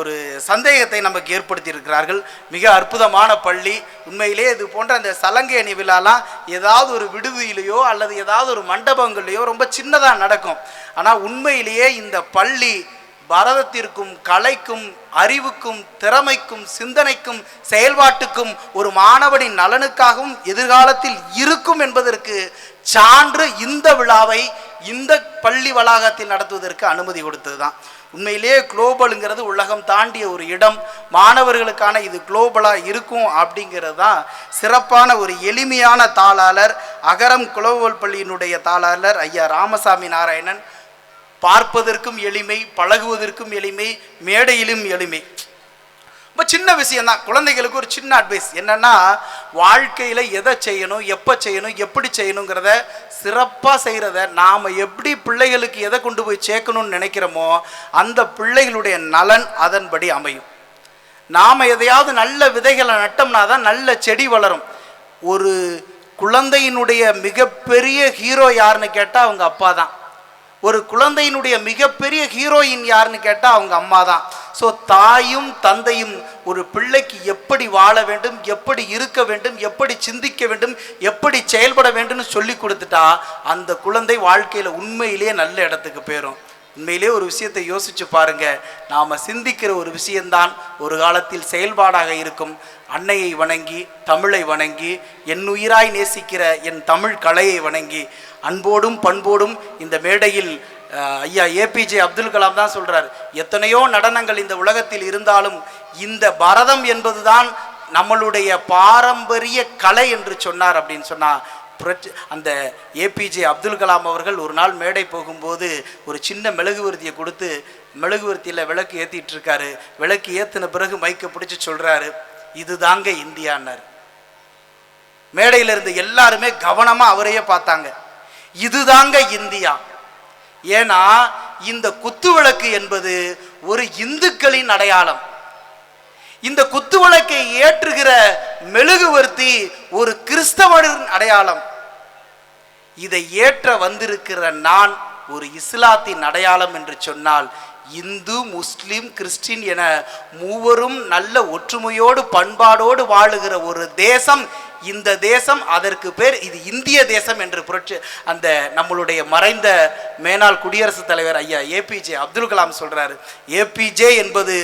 ஒரு சந்தேகத்தை நமக்கு ஏற்படுத்தி இருக்கிறார்கள். மிக அற்புதமான பள்ளி. உண்மையிலே இது போன்ற அந்த சலங்கை அணி விழாலாம் ஏதாவது ஒரு விடுதியிலையோ அல்லது ஏதாவது ஒரு மண்டபங்கள்லையோ ரொம்ப சின்னதாக நடக்கும். ஆனால் உண்மையிலேயே இந்த பள்ளி பரதத்திற்கும் கலைக்கும் அறிவுக்கும் திறமைக்கும் சிந்தனைக்கும் செயல்பாட்டுக்கும் ஒரு மாணவனின் நலனுக்காகவும் எதிர்காலத்தில் இருக்கும் என்பதற்கு சான்று இந்த விழாவை இந்த பள்ளி வளாகத்தில் நடத்துவதற்கு அனுமதி கொடுத்தது தான். உண்மையிலேயே குளோபலுங்கிறது உலகம் தாண்டிய ஒரு இடம். மாணவர்களுக்கான இது குளோபலாக இருக்கும் அப்படிங்கிறது தான் சிறப்பான ஒரு எளிமையான தாளாளர் அகரம் குளோபல் பள்ளியினுடைய தாளாளர் ஐயா ராமசாமி நாராயணன். பார்ப்பதற்கும் எளிமை, பழகுவதற்கும் எளிமை, மேடையிலும் எளிமை. ரொம்ப சின்ன விஷயம்தான். குழந்தைகளுக்கு ஒரு சின்ன அட்வைஸ் என்னன்னா, வாழ்க்கையில் எதை செய்யணும், எப்போ செய்யணும், எப்படி செய்யணுங்கிறத சிறப்பாக செய்கிறத நாம் எப்படி பிள்ளைகளுக்கு எதை கொண்டு போய் சேர்க்கணும்னு நினைக்கிறோமோ அந்த பிள்ளைகளுடைய நலன் அதன்படி அமையும். நாம் எதையாவது நல்ல விதைகளை நட்டோம்னா தான் நல்ல செடி வளரும். ஒரு குழந்தையினுடைய மிகப்பெரிய ஹீரோ யாருன்னு கேட்டால் அவங்க அப்பா தான். ஒரு குழந்தையினுடைய மிகப்பெரிய ஹீரோயின் யாருன்னு கேட்டால் அவங்க அம்மா தான். ஸோ தாயும் தந்தையும் ஒரு பிள்ளைக்கு எப்படி வாழ வேண்டும், எப்படி இருக்க வேண்டும், எப்படி சிந்திக்க வேண்டும், எப்படி செயல்பட வேண்டும்னு சொல்லி கொடுத்துட்டா அந்த குழந்தை வாழ்க்கையில் உண்மையிலேயே நல்ல இடத்துக்கு போயிடும். உண்மையிலே ஒரு விஷயத்தை யோசிச்சு பாருங்க. நாம் சிந்திக்கிற ஒரு விஷயம்தான் ஒரு காலத்தில் செயல்பாடாக இருக்கும். அன்னையை வணங்கி, தமிழை வணங்கி, என் உயிராய் நேசிக்கிற என் தமிழ் கலையை வணங்கி, அன்போடும் பண்போடும் இந்த மேடையில் ஐயா ஏபிஜே அப்துல் கலாம் தான் சொல்றார், எத்தனையோ நடனங்கள் இந்த உலகத்தில் இருந்தாலும் இந்த பரதம் என்பதுதான் நம்மளுடைய பாரம்பரிய கலை என்று சொன்னார். அப்படின்னு சொன்னா அந்த ஏபிஜே அப்துல் கலாம் அவர்கள் ஒரு நாள் மேடை போகும்போது ஒரு சின்ன மெழுகுவர்த்தியை கொடுத்து மெழுகுவர்த்தியில் விளக்கு ஏற்றிட்டு இருக்காரு. விளக்கு ஏற்றின பிறகு மைக்கை பிடிச்சி சொல்றாரு, இதுதாங்க இந்தியான்னார். மேடையில் இருந்து எல்லாருமே கவனமாக அவரையே பார்த்தாங்க. இதுதாங்க இந்தியா. ஏன்னா இந்த குத்துவிளக்கு என்பது ஒரு இந்துக்களின் அடையாளம். இந்த குத்துவிளக்கை ஏற்றுகிற மெழுகுவர்த்தி ஒரு கிறிஸ்தவரின் அடையாளம். இதை ஏற்ற வந்திருக்கிற நான் ஒரு இஸ்லாத்தின் அடையாளம் என்று சொன்னால், இந்து முஸ்லிம் கிறிஸ்டின் என மூவரும் நல்ல ஒற்றுமையோடு பண்பாடோடு வாழுகிற ஒரு தேசம் இந்த தேசம். அதற்கு பேர் இது இந்திய தேசம் என்று புரட்சி அந்த நம்மளுடைய மறைந்த மேனாள் குடியரசுத் தலைவர் ஐயா ஏபிஜே அப்துல் கலாம் சொல்றாரு. ஏபிஜே என்பது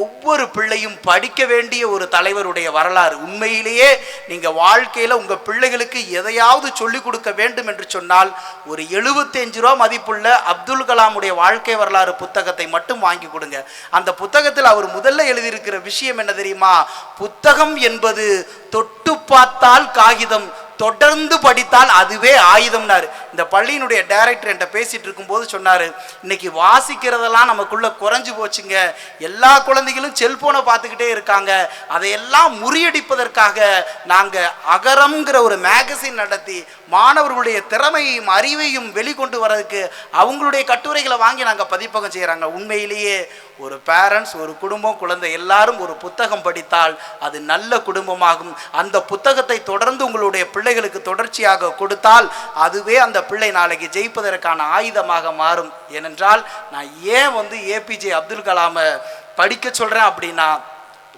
ஒவ்வொரு பிள்ளையும் படிக்க வேண்டிய ஒரு தலைவருடைய வரலாறு. உண்மையிலேயே நீங்க வாழ்க்கையில உங்க பிள்ளைகளுக்கு எதையாவது சொல்லிக் கொடுக்க வேண்டும் என்று சொன்னால் ஒரு 75 ரூபா மதிப்புள்ள அப்துல் கலாமுடைய வாழ்க்கை வரலாறு புத்தகத்தை மட்டும் வாங்கி கொடுங்க. அந்த புத்தகத்தில் அவர் முதல்ல எழுதியிருக்கிற விஷயம் என்ன தெரியுமா? புத்தகம் என்பது தொட்டு பார்த்தால் காகிதம், தொடர்ந்து படித்தால் அதுவே ஆயுதம்னாரு. இந்த பள்ளியினுடைய டைரக்டர் என்கிட்ட பேசிட்டு இருக்கும்போது சொன்னாரு, இன்னைக்கு வாசிக்கிறதெல்லாம் நமக்குள்ள குறைஞ்சு போச்சுங்க. எல்லா குழந்தைகளும் செல்போனை பார்த்துக்கிட்டே இருக்காங்க. அதையெல்லாம் முறியடிப்பதற்காக நாங்க அகரம்ங்கிற ஒரு மேகசின் நடத்தி மாணவர்களுடைய திறமையையும் அறிவையும் வெளிக்கொண்டு வர்றதுக்கு அவங்களுடைய கட்டுரைகளை வாங்கி நாங்கள் பதிப்பகம் செய்கிறாங்க. உண்மையிலேயே ஒரு பேரண்ட்ஸ், ஒரு குடும்பம், குழந்தை எல்லாரும் ஒரு புத்தகம் படித்தால் அது நல்ல குடும்பமாகும். அந்த புத்தகத்தை தொடர்ந்து உங்களுடைய பிள்ளைகளுக்கு தொடர்ச்சியாக கொடுத்தால் அதுவே அந்த பிள்ளை நாளைக்கு ஜெயிப்பதற்கான ஆயுதமாக மாறும். ஏனென்றால் நான் ஏன் ஏபிஜே அப்துல் கலாமை படிக்க சொல்கிறேன் அப்படின்னா,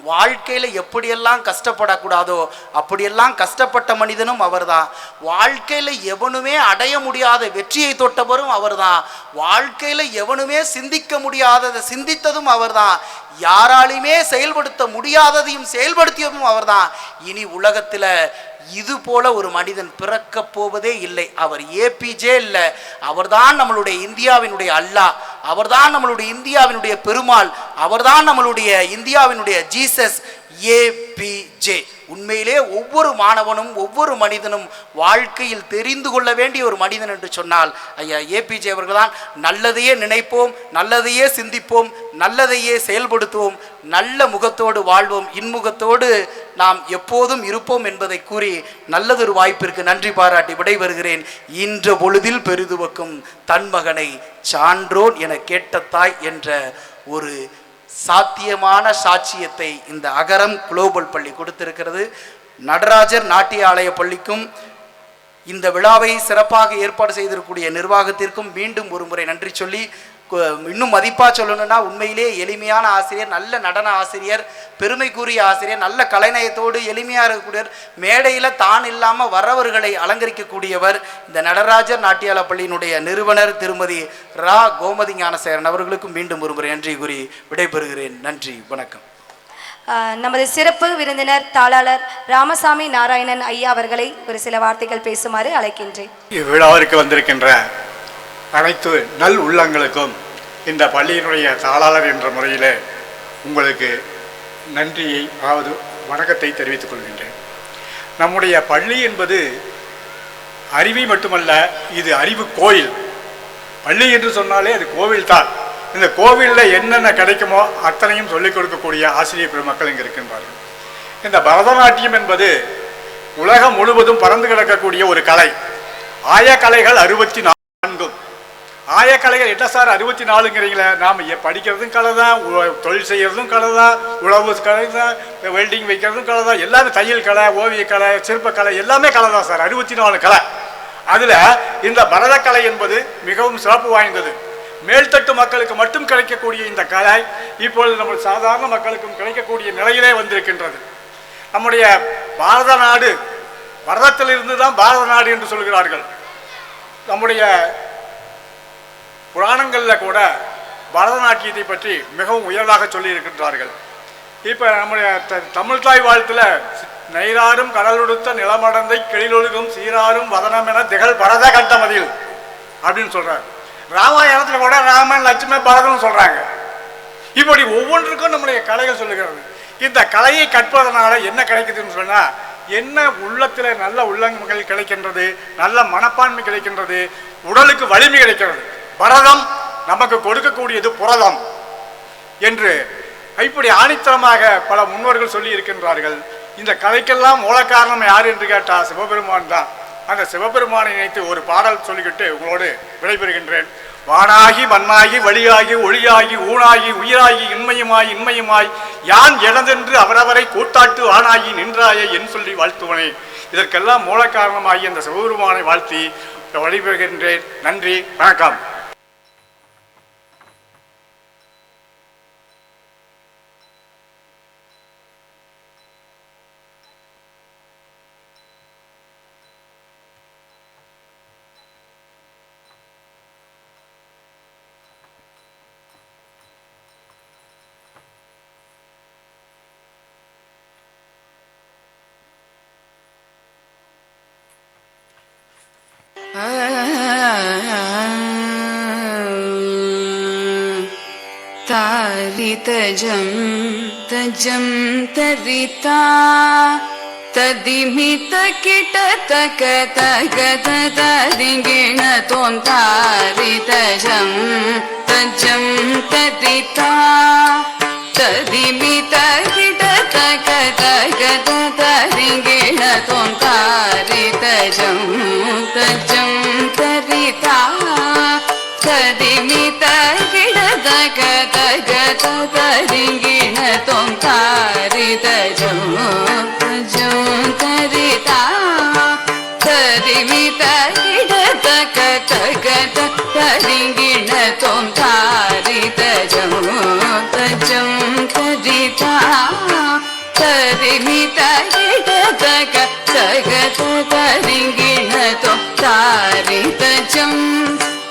வாழ்க்கையில் எப்படியெல்லாம் கஷ்டப்படக்கூடாதோ அப்படியெல்லாம் கஷ்டப்பட்ட மனிதனும் அவர்தான். வாழ்க்கையில் எவனுமே அடைய முடியாத வெற்றியை தொட்டவரும் அவர்தான். வாழ்க்கையில் எவனுமே சிந்திக்க முடியாததை சிந்தித்ததும் அவர்தான். யாராலுமே செயல்படுத்த முடியாததையும் செயல்படுத்தியதும் அவர்தான். இனி உலகத்தில் இது போல ஒரு மனிதன் பிறக்க போவதே இல்லை. அவர் ஏபிஜே இல்லை, அவர்தான் நம்மளுடைய இந்தியாவினுடைய அல்லாஹ், அவர்தான் நம்மளுடைய இந்தியாவினுடைய பெருமாள், அவர்தான் நம்மளுடைய இந்தியாவினுடைய ஜீசஸ். ஏபிஜே உண்மையிலே ஒவ்வொரு மாணவனும் ஒவ்வொரு மனிதனும் வாழ்க்கையில் தெரிந்து கொள்ள வேண்டிய ஒரு மனிதன் என்று சொன்னால் ஐயா ஏபிஜே அவர்கள் தான். நல்லதையே நினைப்போம், நல்லதையே சிந்திப்போம், நல்லதையே செயல்படுத்துவோம், நல்ல முகத்தோடு வாழ்வோம், இன்முகத்தோடு நாம் எப்போதும் இருப்போம் என்பதை கூறி நல்லதொரு வாய்ப்பிற்கு நன்றி பாராட்டி விடைபெறுகிறேன். இன்ற பொழுதில் பெரிதுவக்கும் தன் மகனை சான்றோன் என கேட்ட தாய் என்ற ஒரு சாத்தியமான சாட்சியத்தை இந்த அகரம் குளோபல் பள்ளி கொடுத்திருக்கிறது. நடராஜர் நாட்டிய ஆலய பள்ளிக்கும் இந்த விழாவை சிறப்பாக ஏற்பாடு செய்திருக்கக்கூடிய நிர்வாகத்திற்கும் மீண்டும் ஒரு முறை நன்றி சொல்லி, இன்னும் மதிப்பாக சொல்லணும்னா உண்மையிலே எளிமையான ஆசிரியர், நல்ல நடன ஆசிரியர், பெருமைக்குரிய ஆசிரியர், நல்ல கலைநயத்தோடு எளிமையாக இருக்கக்கூடியவர், மேடையில் தான் இல்லாமல் வரவர்களை அலங்கரிக்கக்கூடியவர். இந்த நடராஜர் நாட்டியால பள்ளியினுடைய நிறுவனர் திருமதி ரா கோமதி ஞானசேகரன் அவர்களுக்கும் மீண்டும் ஒரு முறை நன்றி கூறி விடைபெறுகிறேன். நன்றி, வணக்கம். நமது சிறப்பு விருந்தினர் தாளாளர் ராமசாமி நாராயணன் ஐயா அவர்களை ஒரு சில வார்த்தைகள் பேசுமாறு அழைக்கின்றேன். இவ்விழாவிற்கு வந்திருக்கின்ற அனைத்து நல் உள்ளங்களுக்கும் இந்த பள்ளியினுடைய தாளாளர் என்ற முறையில் உங்களுக்கு நன்றியை வணக்கத்தை தெரிவித்துக் கொள்கின்றேன். நம்முடைய பள்ளி என்பது அறிவி மட்டுமல்ல, இது அறிவு கோயில். பள்ளி என்று சொன்னாலே அது கோவில் தான். இந்த கோவிலில் என்னென்ன கிடைக்குமோ அத்தனையும் சொல்லிக் கொடுக்கக்கூடிய ஆசிரியர் பெருமக்கள் இங்கே இருக்கின்றார்கள். இந்த பரதநாட்டியம் என்பது உலகம் முழுவதும் பறந்து கிடக்கக்கூடிய ஒரு கலை. ஆயக்கலைகள் 64. ஆயக்கலைகள் என்ன சார் 64ங்கிறீங்களே? நாம் படிக்கிறதும் கலை தான், தொழில் செய்கிறதும் கலை தான், உழவு கலை தான், வெல்டிங் வைக்கிறதும் கலை தான், எல்லாமே தையல் கலை, ஓவியக்கலை, சிற்பக்கலை எல்லாமே கலை தான் சார். 64 கலை. அதில் இந்த பரதக்கலை என்பது மிகவும் சிறப்பு வாய்ந்தது. மேல்தட்டு மக்களுக்கு மட்டும் கிடைக்கக்கூடிய இந்த கலை இப்பொழுது நம்ம சாதாரண மக்களுக்கும் கிடைக்கக்கூடிய நிலையிலே வந்திருக்கின்றது. நம்முடைய பாரத நாடு, பரதத்திலிருந்து தான் பாரத நாடு என்று சொல்கிறார்கள். நம்முடைய புராணங்களில் கூட பரதநாட்டியத்தை பற்றி மிகவும் உயர்வாக சொல்லி இருக்கின்றார்கள். இப்போ நம்முடைய தமிழ்தாய் வாழ்த்துல நெய்ராரும் கடலுடுத்த நிலமடந்தை கிளிலொழுகும் சீராரும் வதனம் என திகழ் பரத கட்டமதில் அப்படின்னு சொல்றாங்க. ராமாயணத்தில் கூட ராமன் லட்சுமி பரதம் சொல்றாங்க. இப்படி ஒவ்வொன்றுக்கும் நம்முடைய கலைகள் சொல்லுகிறது. இந்த கலையை கற்பதனால என்ன கிடைக்குதுன்னு சொன்னா, என்ன உள்ளத்தில் நல்ல உள்ளங்கள் கிடைக்கின்றது, நல்ல மனப்பான்மை கிடைக்கின்றது, உடலுக்கு வலிமை கிடைக்கிறது. பரதம் நமக்கு கொடுக்கக்கூடியது புரதம் என்று இப்படி ஆணித்தரமாக பல முன்னோர்கள் சொல்லி இருக்கின்றார்கள். இந்த கலைக்கெல்லாம் மூல காரணம் யார் என்று கேட்டால் சிவபெருமான் தான். அந்த சிவபெருமானை நினைத்து ஒரு பாடல் சொல்லிக்கிட்டு உங்களோடு விடைபெறுகின்றேன். வானாகி மண்ணாகி வழியாகி ஒளியாகி ஊனாகி உயிராகி இன்மையுமாய் யான் எனதென்று அவரவரை கூட்டாட்டு ஆணாகி நின்றாயே என் சொல்லி வாழ்த்துவனே. இதற்கெல்லாம் மூல காரணமாகி அந்த சிவபெருமானை வாழ்த்தி வழிபெறுகின்றேன். நன்றி, வணக்கம். तारितजं तजं तरिता तदिमित किटतक तगत तरिगिण तों तारितजं तजं तरिता तदिमित किटतक तगत तरिगिण तों तारितजं तजं तरिता तदिमित किटतक तगत तरिगिण तों तारितजं तजं तरिता तदिमित किटतक तगत तरिगिण तों तारितजं तजं तरिता तदिमित किटतक तगत तरिगिण तों तारितजं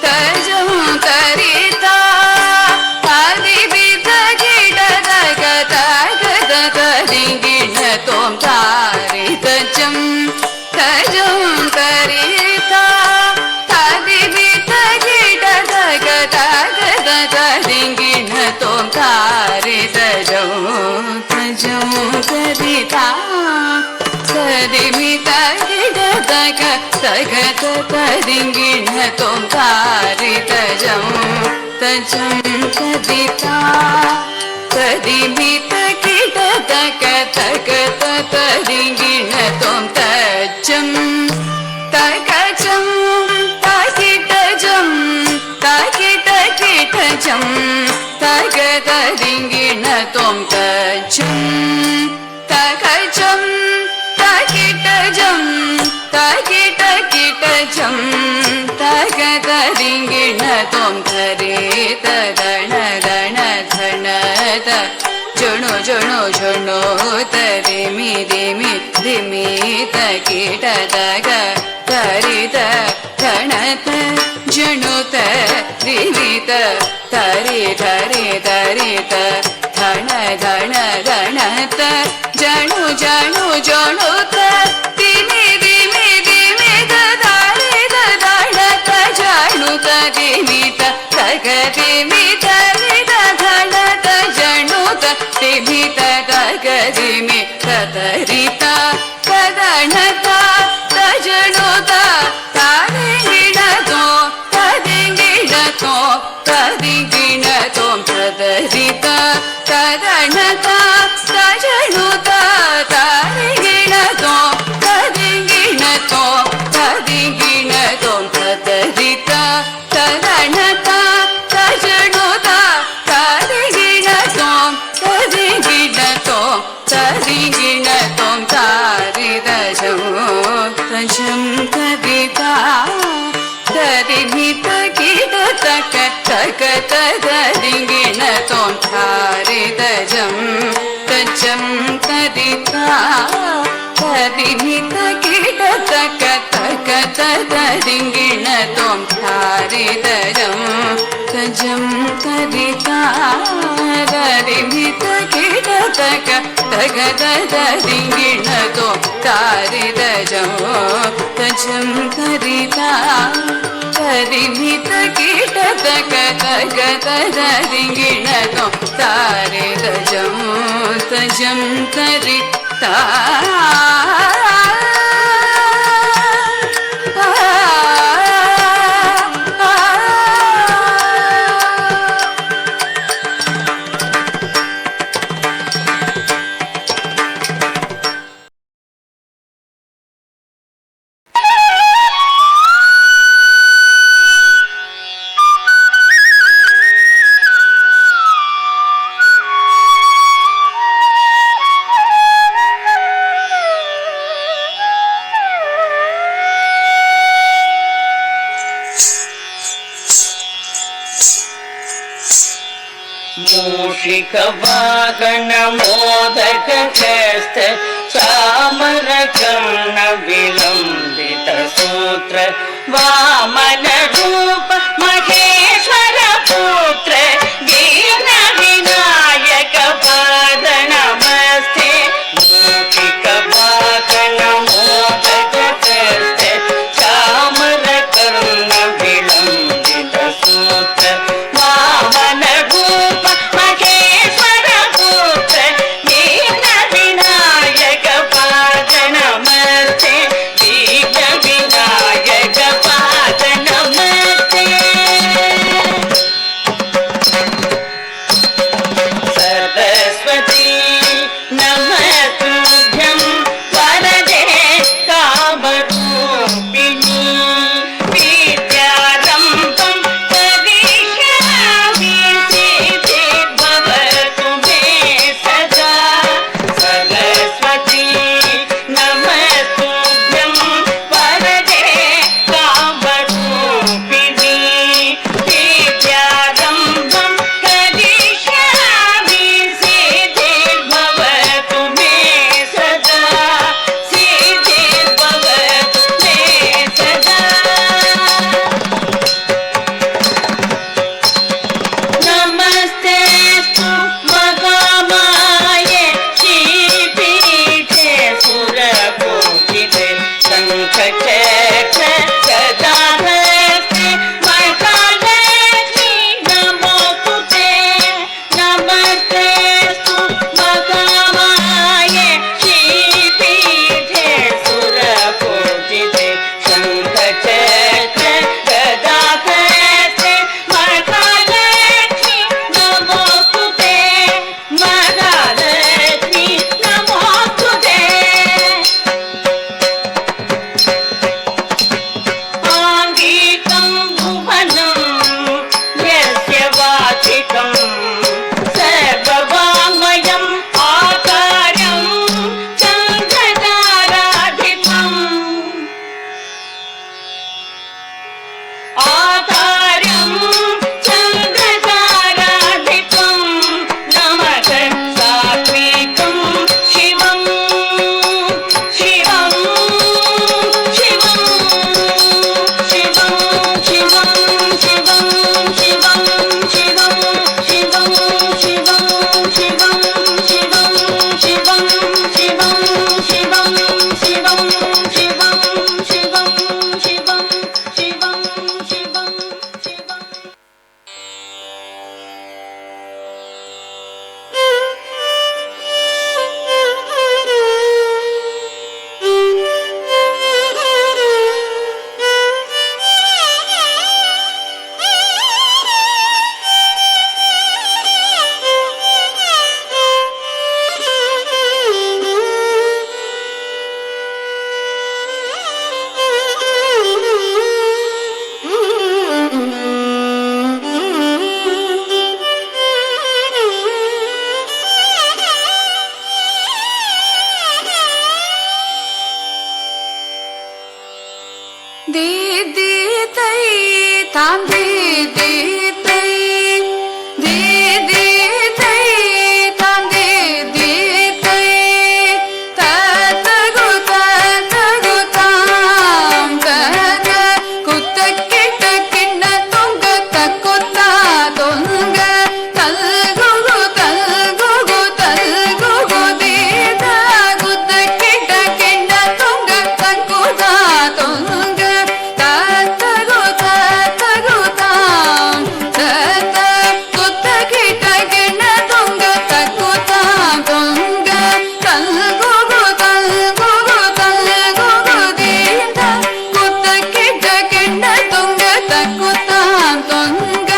तजं तरिता तदिमित किटतक तगत तरिगिण तों तारितजं तजं तरिता तदिमित किटतक तगत तरिगिण तों तारितजं तजं तरिता तदिमित किटतक तगत तरिगिण तों तारितजं तजं तरिता तदिमित किटतक तगत तरिगिण तों तजं तगजं तकिटजं तकिटकिटजं तगत तरिगिण तों तजं तगजं जं तग तरिंगिण तों धरे तदण दण धण त जुणु जुणु जुणु तरिमि रिमि रिमि तकीट तग तरित धणत जणुत रिवित तरि धरि धरित धण धण धणत जणु जणु जणुत तिमि रिमि रिमि ददारि ददाणत जणुत रिमित तग रिमित रिद धणत जणुत रिमित तग रिमि तदरित तदणत तजणुत तदिगिणतो तदिगिणतो तदिगिणतो तदरित तदणत तजणुत तदिगिणतो तदिगिणतो तदिगिणतो तदरित तदणत तजणुत तदिगिणतो तदिगिणतो तदिगिणतो तारिदशं तजं तदिता तदिमित कीटतक तक तदिगिणतो तारिदशं तजं तदिता तदिमित कीटतक तक तदिगिणतो तारिदशं तजं तदिता तदिमित कीटतक तग तदिगिणतो तारिदशं तजं तदिता तदिमित कीटतक तग तदिगिणतो तारिदशं तजं तदिता मूषिकवाहन मोदक हस्त चामर कर्ण विलंबित सूत्र वामन रूप महेश्वर पुत्र दीन विनायक पाद नमस्ते मूषिकवाहन मोदक हस्त चामर कर्ण विलंबित सूत्र वामन रूप महेश्वर पुत्र दीन विनायक पाद नमस्ते दीन विनायक पाद नमस्ते தி தி தை தாம் தி தி தை தி தி தை தாம் தி தி தை தகு தகு தாம் தக குத்த கிட்ட கிண்ண தொங்க தக்குத்தா தொங்க தல்கு தல்கு தல்கு தீத குத்த கிட்ட கிண்ண தொங்க தக்குத்தா தொங்க தகு தகு தாம் தத குத்த கிட்ட கிண்ண தொங்க தக்குத்தா தொங்க தல்கு தல்கு தல்கு தீத குத்த கிட்ட கிண்ண தொங்க தக்குத்தா தொங்க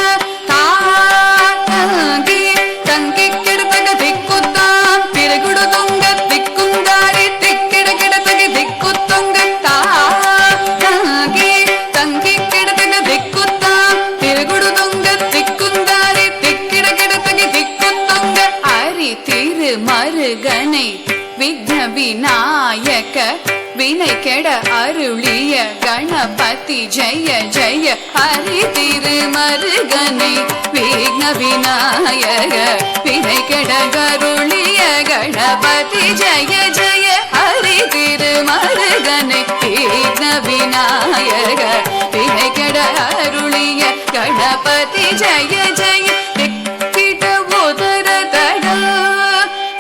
தாங்கி தங்கி கிடத்தக திக்குத்தாம் பிறகுடு தொங்க திக்குந்தாரி திக்கிட கிடத்தக திக்குத்தொங்க தாங்கி தங்கி கிடத்தக திக்குத்தாம் பிறகுடு தொங்க திக்குந்தாரி திக்கிட கிடத்தக திக்குத்தொங்க அரி திரு மருகனை விக்ன விநாயக வினை கெட அருளிய கணபதி ஜெய ஜெய ஹரி திருமருகனை விக்ன விநாயக வினை கெட அருளிய கணபதி ஜெய ஜெய ஹரி திருமருகனை விக்ன விநாயக வினை கெட அருளிய கணபதி ஜெய ஜெய திக்கிட உதர தட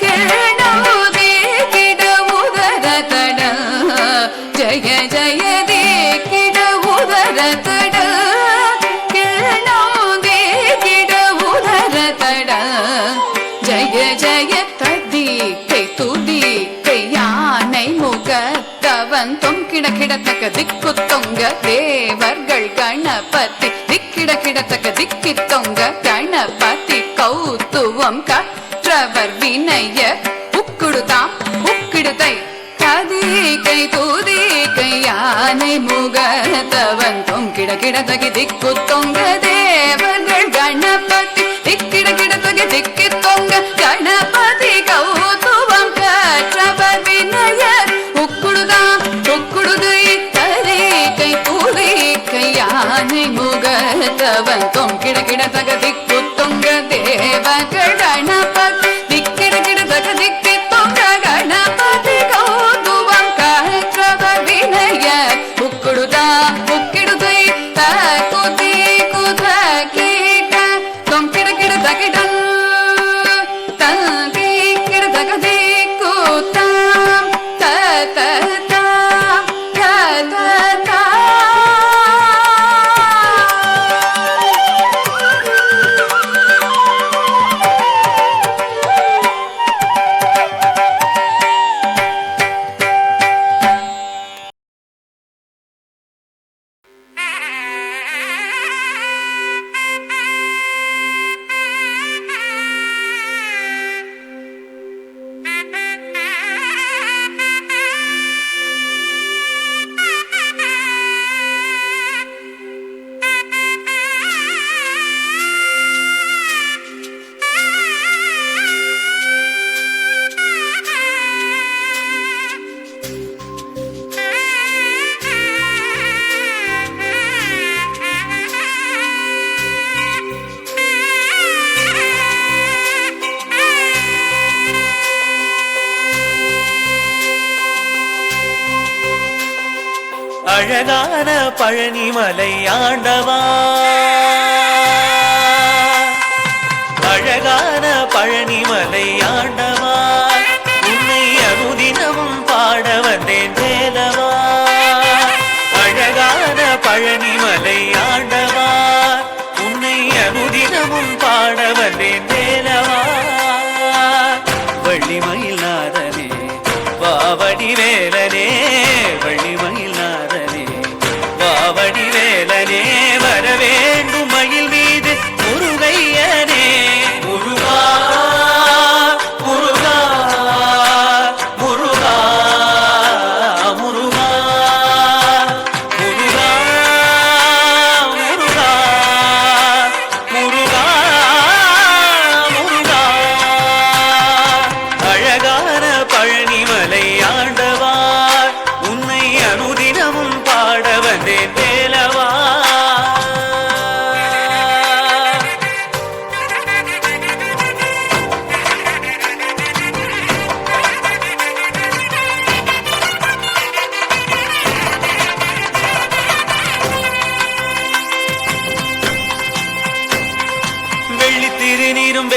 கேணோதே கிட உதர தட ஜய ஜய தே கிட உதர தட கேணோதே கிட உதர தட ஜய ஜய ததி கை துதி கை யானை முகத்தவன் தொங்கிட கிடத்தக்க திக்கு தொங்க தேவர்கள் கணபதி திக்கிட கிடத்தக்க திக்கி தொங்க கணபதி கௌத்துவம் கற்றவர் வினய உக்குடுதாம் உக்கிடுதை கதி கை தூதி கை யானை முகத்தவன் தொங்கிட கிடத்தகி திக்கு தொங்க தேவர்கள் கணபதி திக்கிட கிடத்தகி திக்கி தொங்க கணபதி கௌத்துவம் கற்றவர் வினய உக்குடுதாம் உக்குடுதை கதி கை தூதி கை யானை முகத்தவன் தொங்கிட கிடத்தக திக்கு தொங்க தேவர்கள் கணபதி திக்கிட கிடத்தக திக்கி தொங்க கணபதி கௌதுவம் கற்றவர் வினய உக்குடுதா உக்கிடுதை தகுதி குத கீட்ட தொங்கிட கிடத்தகிடம் தங்கி கிடத்தக திக்கு தாம் தத தாம் தத தாம் அழகான பழனிமலை ஆண்டவா, அழகான பழனிமலை ஆண்டவா, உன்னை அனுதினமும் பாட வந்தேன் வேலவா. அழகான பழனிமலை ஆண்டவா, உன்னை அனுதினமும் பாட வந்தேன் வேலவா. வள்ளிமயில் நாதனே வாவடி வேலனே, வள்ளிமயில் நாதனே வாவடி வேலனே, வர வேண்டும் மயில் மீது முருகையனே. முருகா முருகா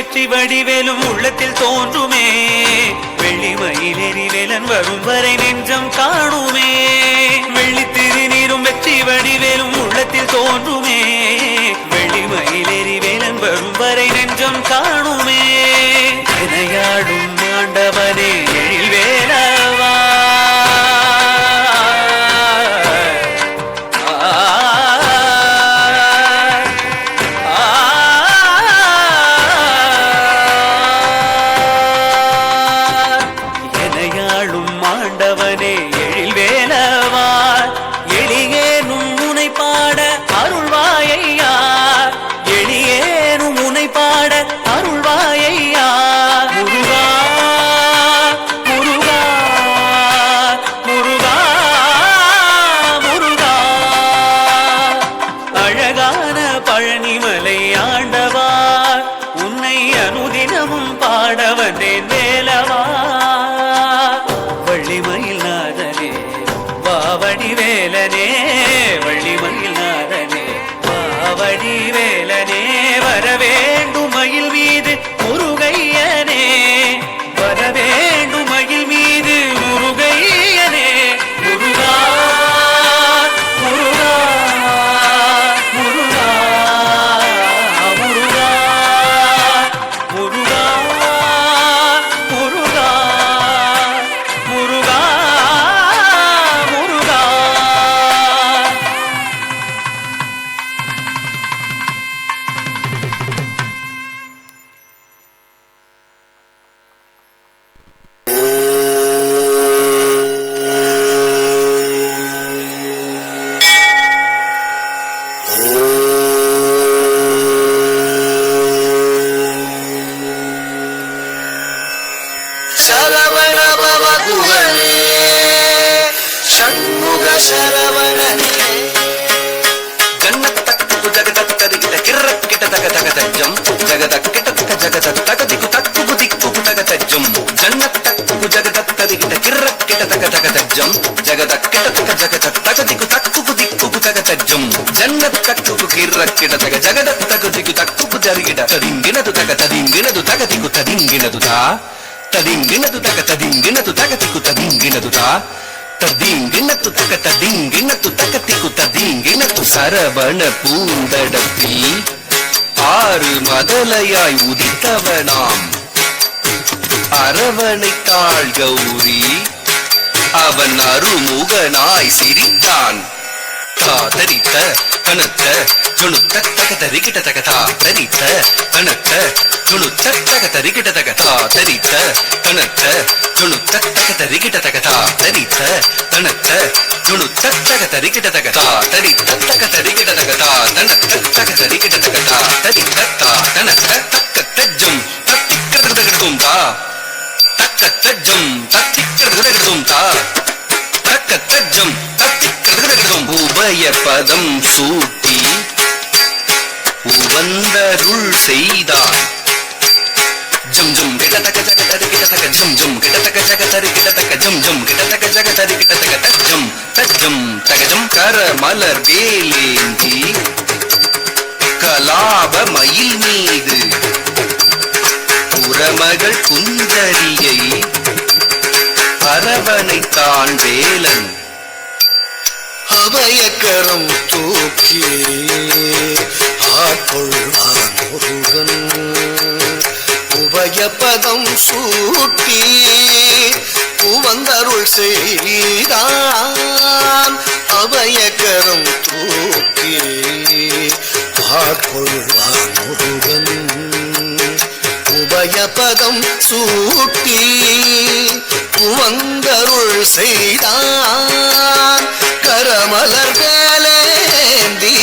வெற்றி வடிவேலும் உள்ளத்தில் தோன்றுமே வெள்ளிமயில் எரிவேலன் வரும் வரை நெஞ்சம் காணுமே வெள்ளி திருநீரும் வெற்றி வடிவேலும் உள்ளத்தில் தோன்றுமே வெள்ளிமயில் எரிவேலன் வரும் வரை நெஞ்சம் காணுமே எனையாடும் ஆண்டவனே எழில் வேலவா சரவண பூந்தடத்தில் ஆறு மதலையாய் உதித்தவனாம் அரவணைத்தாள் கௌரி அவன் அருமுகனாய் சிரித்தான் தரித்த கணத்த ஜுணுத்த தக தரிகிட்ட தகதா தரித்த கணத்த ஜுணுத்த தக தரிகிட்ட தகதா தரித்த கணத்த ஜுணுத்த தக தரிகிட்ட தகதா தரித்த கணத்த ஜுணுத்த தக தரிகிட்ட தகதா தரித்த தக தரிகிட்ட தகதா தனத்த தக தரிகிட்ட தகதா தரித்த தனத்த தக்க தஜ்ஜம் தத்திக்கிறதும் தா தக்க தஜ்ஜம் தத்திக்கிறதும் தா தக்க தஜ்ஜம் உபய பதம் சூட்டி உவந்தருள் செய்தார் ஜம் ஜம் கிட்டத்தக்க ஜகதரி கிட்டத்தக்க ஜம் ஜம் கிட்டத்தக்க ஜகதரி கிட்டத்தக்க ஜம் ஜம் கிட்டத்தக்க ஜகதரி கிட்டத்தக்க தஜ்ஜம் தஜ்ஜம் தகஜம் கர மலர் வேலேந்தி கலாப மயில் மீது புறமகள் குந்தரியை அரவணைத்தான் வேலன் அபயக்கரம் தூக்கி ஆட்கொள்வான் முருகன் உபயபதம் சூட்டி உவந்தருள் செய்தான் அபயக்கரம் தூக்கி ஆட்கொள்வான் முருகன் உபயபதம் சூட்டி உவந்தருள் செய்தான் கரமலர் வேலேந்தி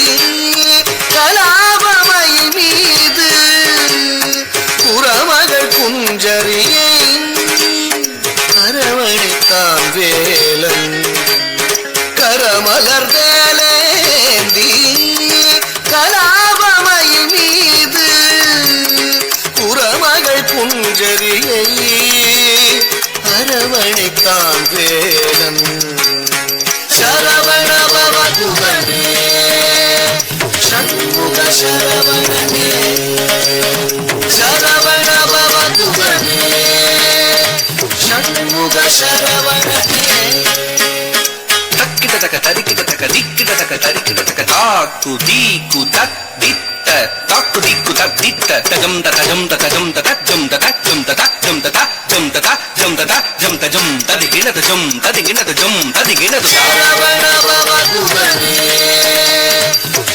கலாபமயில் மீது புறமகள் குஞ்சரியை அரவணைத்தான் வேலன் கரமலர் வேலேந்தி கலாபமயில் மீது புறமகள் குஞ்சரியை அரவணைத்தான் வேலன் சரவண பவகுவனே ஷண்முக சரவணனே சரவண தக தரிக்கிடதக திக்கிடதக தரிக்கிடதக தாக்கு தீக்கு தத்தித்த தாக்கு தீக்கு தத்தித்த தஜம் தஜம் தஜம் தஜம் தஜம் தஜம் தஜம் தஜம் தஜம் தஜம் ததிகின தஜம் ததிகின தஜம் ததிகின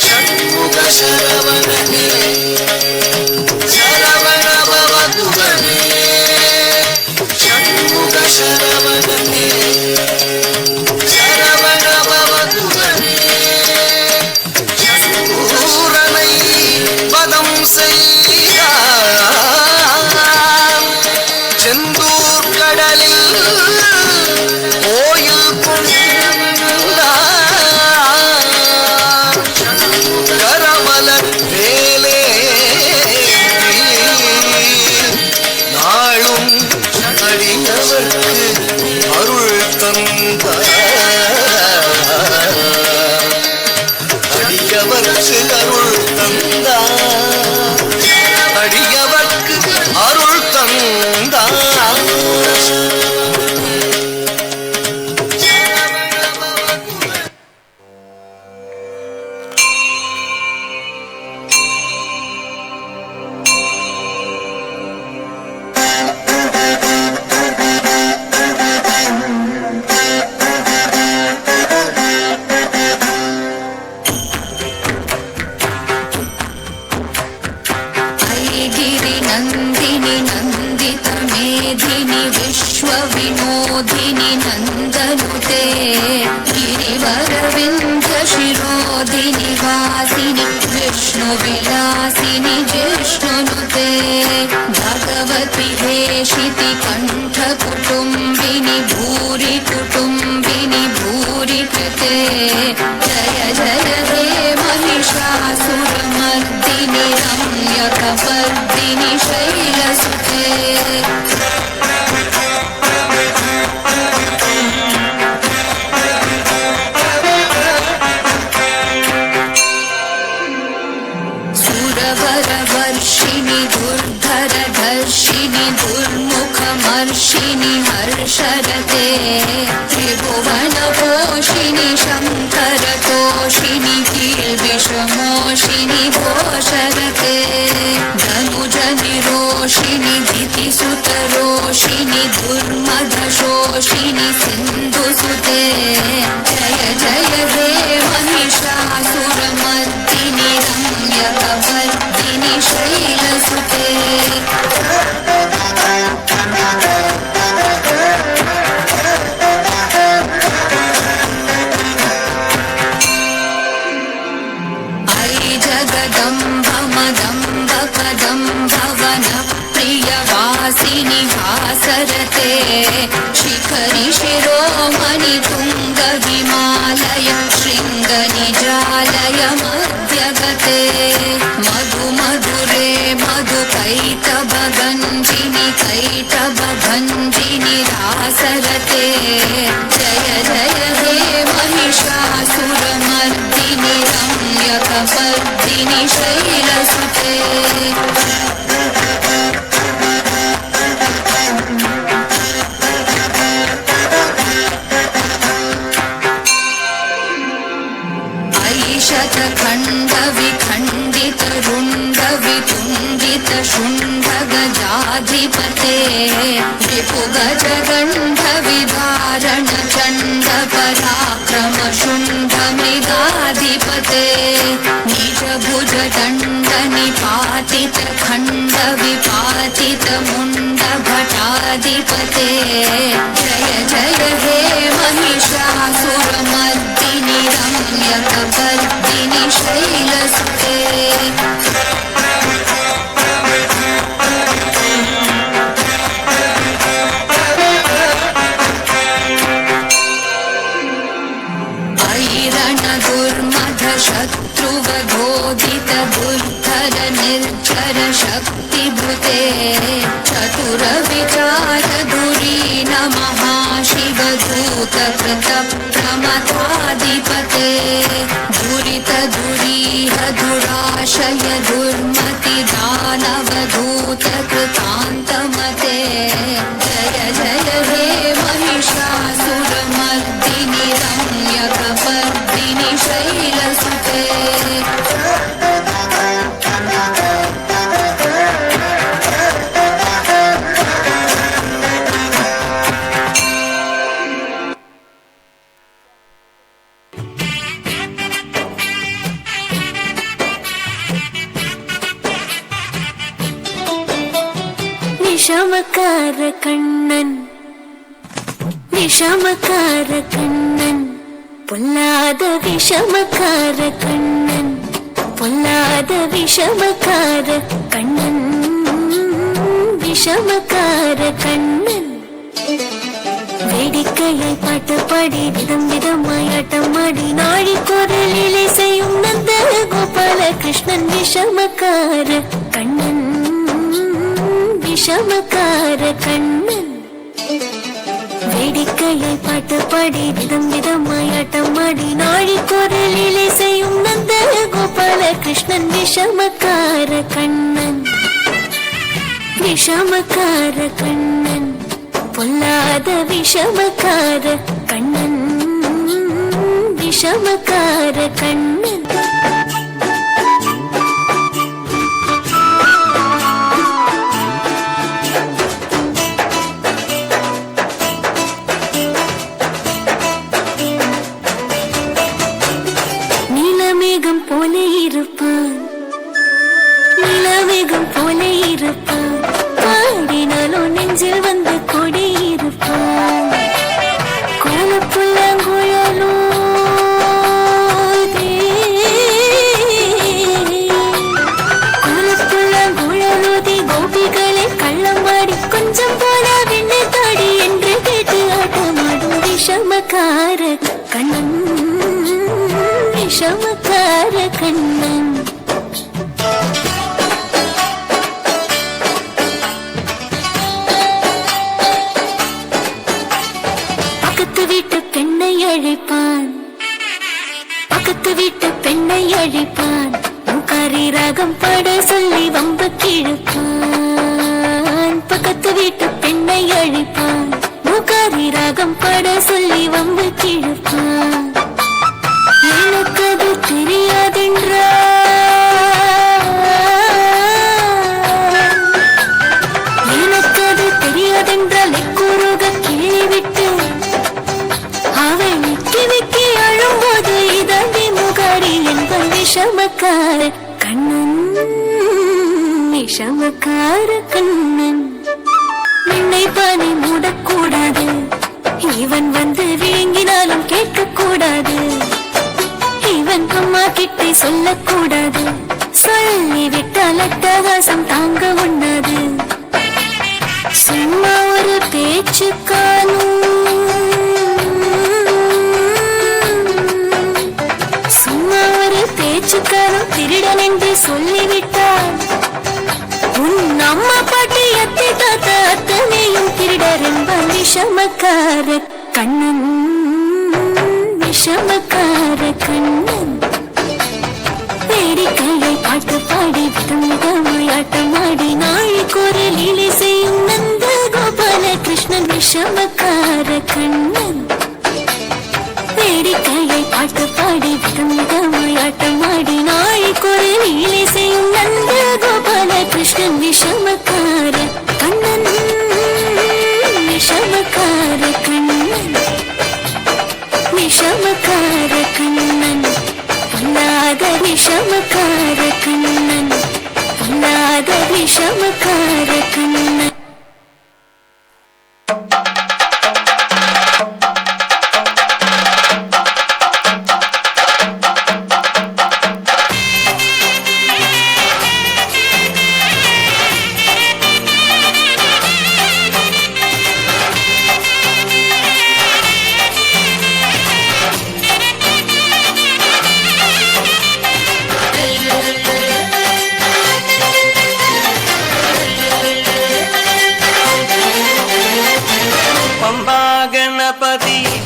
ஷண்முக சரவணனே சரவண பவதுவனே ஷண்முக சரவணனே சரவண பவதுவனே சூரனை பதம் செய்தார் செந்தூர் கடலில் கோயில் கொண்டார் கரமல வேலே நாளும் அடியவர்க்கு அருள் தந்தார் அடியவர்க்கு அருள் தந்தார் அடியவர்க்கு அருள் தந்தார் गिरि नन्दिनि नन्दित मेधिनि विश्वविनोदिनि नन्दनुते गिरिवरविन्द शिरोधिनि वासिनि विष्णुविलासिनि जिष्णुनुते भगवति हेशिति कण्ठकुटुम्बिनि भूरि कुटुम्बिनि भूरि कृते जय जय हे महिषासुरमर्दिनि रम्यकपर्दिनि शैलसुते सुरवरवर्षिणि दुर्धरधर्षिणि दुर्मुखमर्षिणि हर्षरते त्रिभुवनपोषिणि शङ्करतोषिणि कीर्विषमोषिणि घोषरते धनुजनिरोषिणि दितिसुतरोषिणि दुर्मदशोषिणि सिन्धुसुते जय जय हे महिषासुरमर्दिनि रम्यकपर्दिनि शैलसुते जगदम्ब मदम्ब कदम्ब वन प्रियवासिनि हासरते शिखरि शिरोमणि तुङ्ग हिमालय शृङ्गनिजालय मध्यगते मधु मधुरे मधुकैटभ गञ्जिनि कैटभ भञ्जिनि रासरते जय जय हे महिषासुरमर्दिनि रम्यकपर्दिनि शैलसुते ऐशतखण्ड विखण्डित रुण्ड वितुण्डित शुण्ड गजाधिपते रिपुगज गण्ड विदारण चण्ड पराक्रम शुण्ड मृगाधिपते निज भुज दण्ड निपातित खण्ड विपातित मुण्ड भटाधिपते जय जय हे महिषासुरमर्दिनि रम्यकपर्दिनि शैलसुते ऐरण दुर्मध शत्रुवधोदित दुर्धर निर्झर शक्तिभृते चतुर विचार धुरीन महाशिवधूत कृत प्रमथाधिपते दुरित दुरीह दुराशय दुर्मति दानवधूत कृतान्तमते जय जय हे महिषासुरमर्दिनि रम्यकपर्दिनि விஷமக்கார கண்ணன் விஷமக்கார கண்ணன் பொல்லாத விஷமக்கார கண்ணன் பொல்லாத விஷமக்கார கண்ணன் விஷமக்கார கண்ணன் வேடிக்கையை பாட்டு பாடி விதம் விதமாய் ஆட்டமாடி நாழி குரலிலே செய்யும் நந்த கோபால கிருஷ்ணன் விஷமக்கார கண்ணன் விஷமக்கார கண்ணன் வேடிக்கையை பாட்டு பாடி விதம் விதமாய் ஆட்டமாடி நாழி குரலிலே செய்யும் நந்த கோபால கிருஷ்ணன் விஷமக்கார கண்ணன் விஷமக்கார கண்ணன் பொல்லாத விஷமக்கார கண்ணன் விஷமக்கார கண்ணன் நீலமேகம் போல இருப்பான் நீலமேகம் போல இருப்பான் பாடினாலும் நெஞ்சில் வந்து கொடி இருப்பான் கோலப்புள்ளங்குழலோ கோலப்புள்ளங்குழலோதி கோபிகளை கள்ளமாடி கொஞ்சம் போல விண்ணை தாடி என்று கேட்டு ஆட்டமாடும் விஷமக்கார கண்ணன் விஷமக்கார கண்ணன் பக்கத்து வீட்டு பெண்ணை அழைப்பான் பக்கத்து வீட்டு பெண்ணை அழைப்பான் முக்காரி ராகம் பாட சொல்லி வம்ப கிழப்பான் பக்கத்து வீட்டு பெண்ணை அழைப்பான் முக்காரி ராகம் பாட சொல்லி வம்ப கிழப்பான் எனக்கு அது தெரியாதென்றால் எக்கூறுக கிள்ளிவிட்டு அவள் நிக்கி நிக்கி அழும்போது இதாண்டி முகாரி என்பன் விஷமக்கார கண்ணன் விஷமக்கார கண்ணன் என்னை பானை மூடக்கூடாது இவன் வந்து வீங்கினாலும் கேட்கக்கூடாது இவன் அம்மா கிட்டே சொல்லக்கூடாது சொல்லிவிட்டால் அட்டகாசம் தாங்க உண்ணாது சும்மா ஒரு பேச்சுக்கானும் சும்மா ஒரு பேச்சுக்கானும் திருடன் என்று சொல்லிவிட்டார் உன் அம்மா பாட்டி அத்தை தாத்தா அத்தனையும் திருடர் என்பான் விஷமக்கார கண்ணன் விஷமக்கார கண்ணன் வேடிக்கையை பாட்டு பாடி விதம் விதமாய் ஆட்டமாடி நாழி குரலிலே செய்யும் நந்த கோபால கிருஷ்ணன் விஷமக்கார கண்ணன் வேடிக்கையை பாட்டு பாடி விதம் விதமாய் ஆட்டமாடி நாழி குரலிலே செய்யும் நந்த கோபால கிருஷ்ணன் விஷமக்கார கண்ணன் விஷமக்கார கண்ணன் விஷமக்கார கண்ணன் பொல்லாத விஷமக்கார கண்ணன் பொல்லாத விஷமக்கார கண்ணன்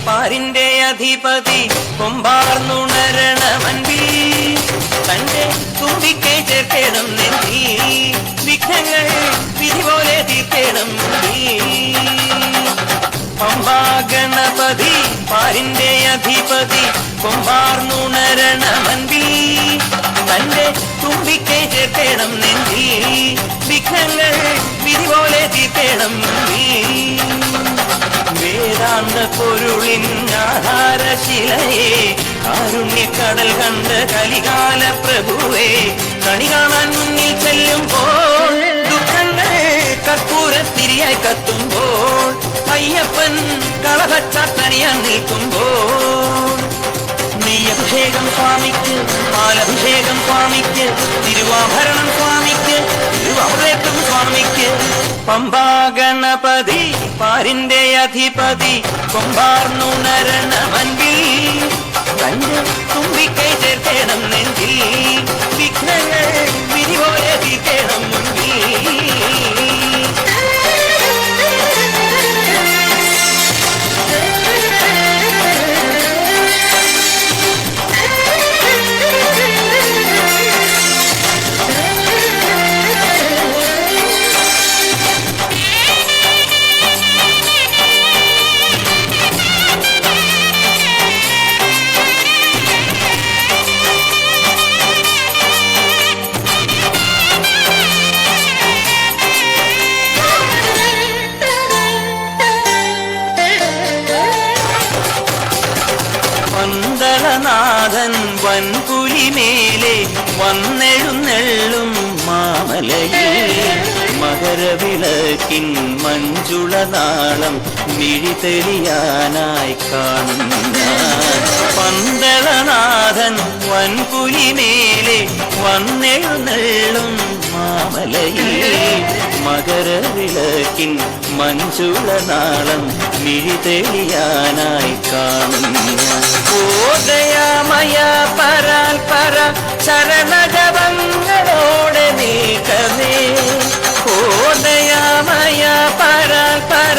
പാരിന്റെ അധിപതി കൊമ്പാർന്നുണരണമൻപി തന്റെ തുമ്പിക്കെ ചേർക്കണം നെഞ്ചി വിഘ്നങ്ങൾ വിധി പോലെ തീർക്കണം പമ്പാഗണപതി പാരിന്റെ അധിപതി കൊമ്പാർന്നുണരണമൻപി തന്റെ തുമ്പിക്കെ ചേർക്കണം നെഞ്ചി വിഘ്നങ്ങൾ വിധി പോലെ തീർക്കണം വേദാന്ത പൊരുളിൻ ആധാരശിലയെ കാരുണ്യക്കടൽ കണ്ട കലികാല പ്രഭുവേ കണി കാണാൻ മുന്നിൽ ചെല്ലുമ്പോൾ ദുഃഖങ്ങൾ കർപ്പൂരത്തിരിയായി കത്തുമ്പോൾ അയ്യപ്പൻ കളഭച്ചാത്തനിയാൻ നിൽക്കുമ്പോൾ നെയ്യഭിഷേകം സ്വാമിക്ക്, പാലഭിഷേകം സ്വാമിക്ക്, തിരുവാഭരണം സ്വാമിക്ക്, തിരുവാഭരണം സ്വാമിക്ക്. പമ്പാ ഗണപതി പാരിന്റെ അധിപതി കൊമ്പാർന്നുണരണമൻപിൽ തന്റെ തുമ്പിക്കൈ ചേർക്കണം നെഞ്ചിൽ, വിഘ്നങ്ങൾ വിരിപോലെ തീർക്കണം മുൻപിൽ. പന്തളനാഥൻ വൻപുലിമേലെ വന്നെഴുന്നെള്ളും മാമലയിൽ മകരവിളക്കിൻ മഞ്ജുളനാളം മിഴിതെളിയാനായി കാണുന്ന പന്തളനാഥൻ വൻപുലിമേലെ വന്നെഴുന്നെള്ളും മാമലയിൽ മകരവിളക്കിൻ മഞ്ജുളനാളം മിഴിതെളിയാനായി കാണുന്ന ഓദയാമയ പരാൽ പര ശരണജപങ്ങളോടെ നീക്കമേ. ഓദയാമയ പരാൽ പര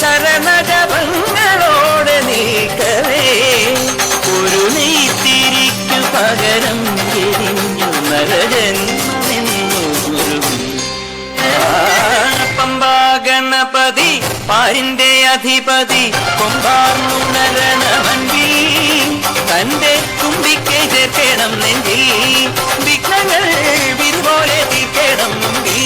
ശരണജപങ്ങളോടെ നീക്കമേ. ഒരു നെയ്ത്തിരിക്കു പകരം എരിഞ്ഞു നരജന്മമെന്നു ഗുരു. പമ്പാ ഗണപതി പാരിന്റെ അധിപതി കൊമ്പാർന്നുണരണമൻപിൽ തന്റെ തുമ്പിക്കൈ ചേർക്കണം നെഞ്ചിൽ, വിഘ്നങ്ങൾ വിരിപോലെ തീർക്കണം മുമ്പിൽ.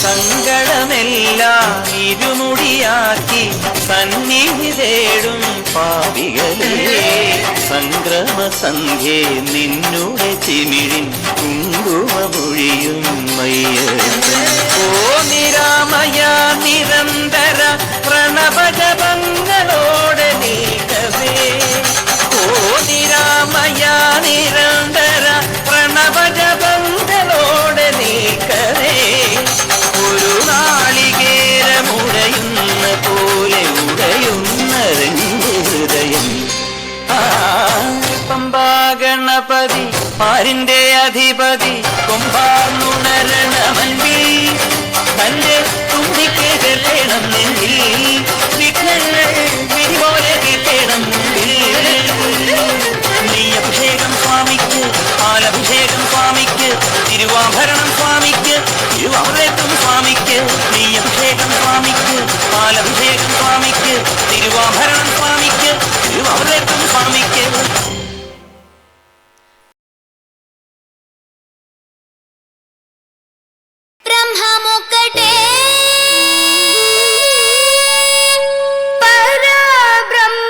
സങ്കടമെല്ലാം ഇരുമുടിയാക്കി സന്നിധി തേടും പാപികളെ സംക്രമസന്ധ്യേ നിന്നുടെ ചിമിഴിൻ കുങ്കുമമൊഴിയും മയ്യപ്പൻ. ഓ നിരാമയ നിരന്തര പ്രണവജപങ്ങളോടെ നീക്കവേ. ഓ നിരാമയ നിരന്തര പ്രണവജപങ്ങളോടെ നീക്കവേ. ഒരു നാളികേരമുടയുന്ന പോലെ ഉടയുന്ന ഹൃദയം. പമ്പാ ഗണപതി പാരിന്റെ അധിപതി കൊമ്പാർന്നുണരണമൻപിൽ തന്റെ തുമ്പിക്കൈ ചേർക്കണം നെഞ്ചിൽ, വിഘ്നങ്ങൾ വിരിപോലെ തീർക്കണം മുൻപിൽ. നെയ്യഭിഷേകം സ്വാമിക്ക്, പാലഭിഷേകം സ്വാമിക്ക്, തിരുവാഭരണം സ്വാമിക്ക്, തിരുവാഭരണം സ്വാമിക്ക്. നെയ്യഭിഷേകം സ്വാമിക്ക്, പാലഭിഷേകം സ്വാമിക്ക്, തിരുവാഭരണം സ്വാമിക്ക്, തിരുവാഭരണം സ്വാമിക്ക്. బ్రహ్మమొక్కటే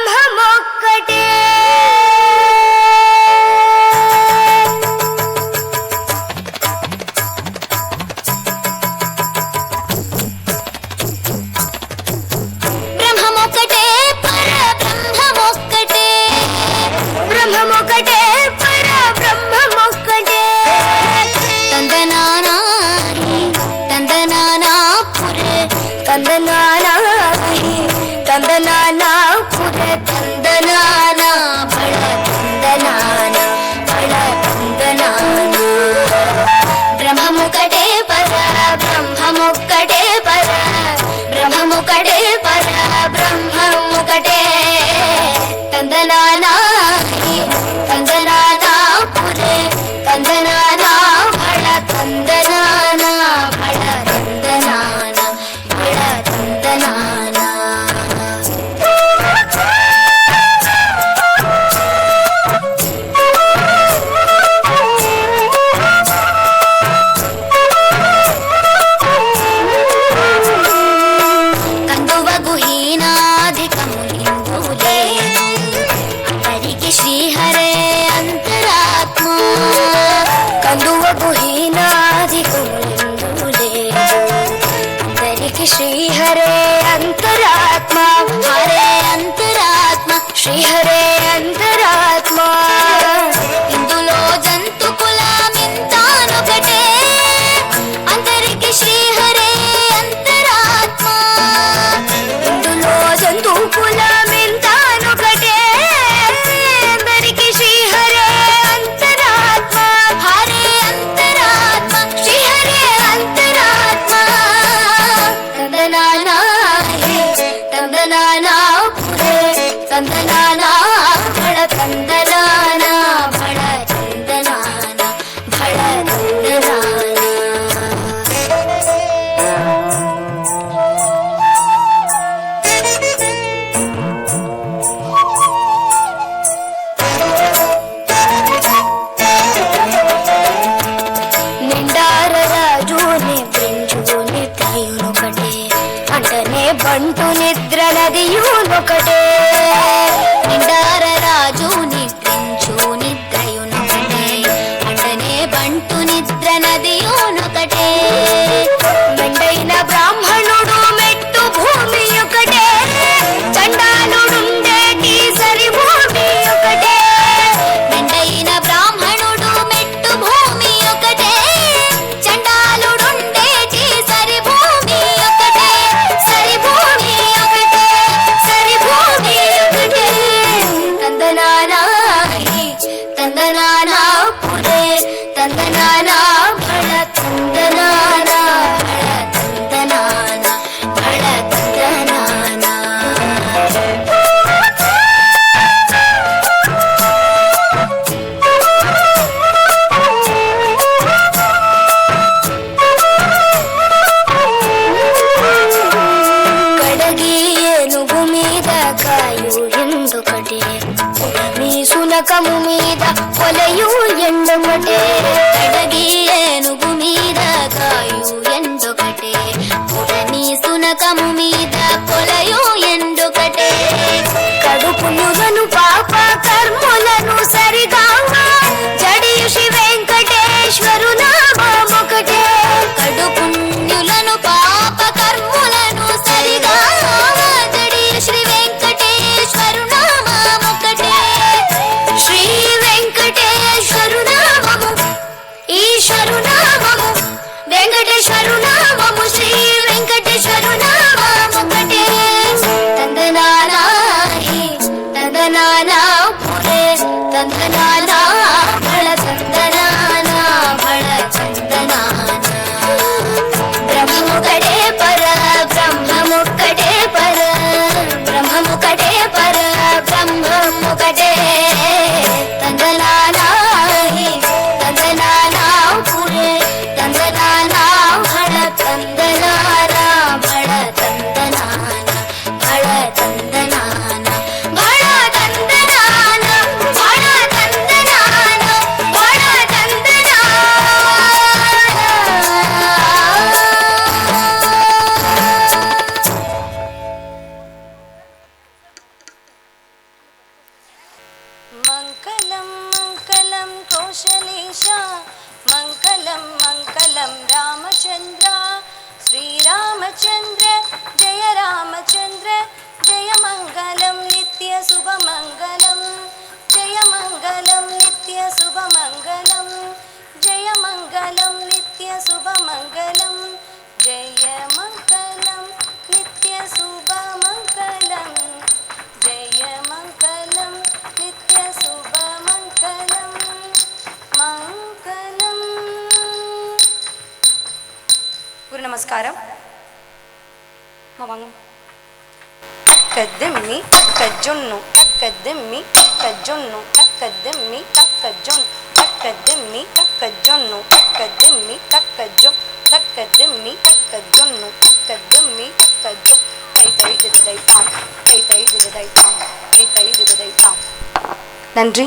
పరబ్రహ్మమొక్కటే. బ్రహ్మమొక్కటే పరబ్రహ్మమొక్కటే. బ్రహ్మమొక్కటే పరబ్రహ్మమొక్కటే. తందనానాని తందనానాపురే తందనానాని తందనానాపురే తందనానా బళ తందనానా బళ తందనానా. బ్రహ్మముకటే పర బ్రహ్మముకటే పర బ్రహ్మముకటే పర బ్రహ్మముకటే. తందనానాని తందనానాపురే తందనానా బళ తందనానా బళ అంతరాత్మ ఇందులో జంతు కులమింతానొకటే అందరికి శ్రీహరే అంతరాత్మ ఇందులో జంతు కులమింతానొకటే అందరికి శ్రీహరే అంతరాత్మ హరే అంతరాత్మ శ్రీహరే అంతరాత్మ తందనానా తందనానా పురే తందనానా భళ తందనానా భళ తందనానా భళ తందనానా నిండార రాజుని బ్రింజుని త్రయునొకటే అంటనే బంటు నిద్ర నదియునొకటే నిండార రాజుని బ్రింజుని త్రయునొకటే అంటనే బంటు నిద్ర నదియునొకటే మెండైన బ్రాహ్మణుడు మెట్టు భూమి ఒకటే చండాలుడుండేటి సరి భూమి ఒకటే మెండైన బ్రాహ్మణుడు మెట్టు భూమి ఒకటే చండాలుడుండేటి సరి భూమి ఒకటే సరి భూమి ఒకటే సరి భూమి ఒకటే తందనానా తందనానా పురే తందనానా భళ తందనానా భళ తందనానా భళ తందనానా కడగి ఏనుగు మీద కాయు ఎండొకటే మీ సునకము మీద కొలయు ఎండొకటే కడగి ఏనుగు మీద కాయు ఎండొకటే మీ సునకము మీద కొలయు ఎండొకటే కడుపులుగను పాప కర్ములను సరిగా జడియు శ్రీ వెంకటేశ్వరు నామొకటే కడు పుణ్యులను పాప కర్ములను సరిగా జడియు శ్రీ వెంకటేశ్వరు నామొకటే శ్రీ వెంకటేశ్వరు నామము ఈశ్వరు నామము వెంకటేశ్వరు నామము శ్రీ వెంకటేశ్వరు నామొకటే తందనానా తందనానా పురే తందనానా భళ తందనానా భళ తందనానా బ్రహ్మముకటే పర బ్రహ్మముకటే పర బ్రహ్మముకటే పర బ్రహ్మముకటే తందనానా తందనానా పురే తందనానా భళ తందనానా భళ తందనానా భళ తందనానా భళ తందనానా భళ తందనానా భళ తందనానా మంగళం మంగళం కౌశలేశ మంగళం మంగళం రామచంద్ర శ్రీరామచంద్ర జయ రామచంద్ర జయ మంగళం నిత్య శుభమంగళం జయ మంగళం నిత్య శుభమంగళం జయ మంగళం నిత్య శుభమంగళం జయ మంగళం నిత్య శుభమంగళం జయ మంగళం నిత్య శుభమంగళం మంగళం. గురు నమస్కారం. వాங்க తక్కదిమ్మి తక్కజొన్ను తక్కదిమ్మి తక్కజొన్ను తక్కదిమ్మి తక్కజొన్ను తక్కదిమ్మి తక్కజొన్ను తక్కదిమ్మి తక్కజొ తక్కదిమ్మి తక్కజొన్ను తక్కదిమ్మి తక్కజొ తై తై దిదై తాం తై తై దిదై తాం తై తై దిదై తాం. நன்றி.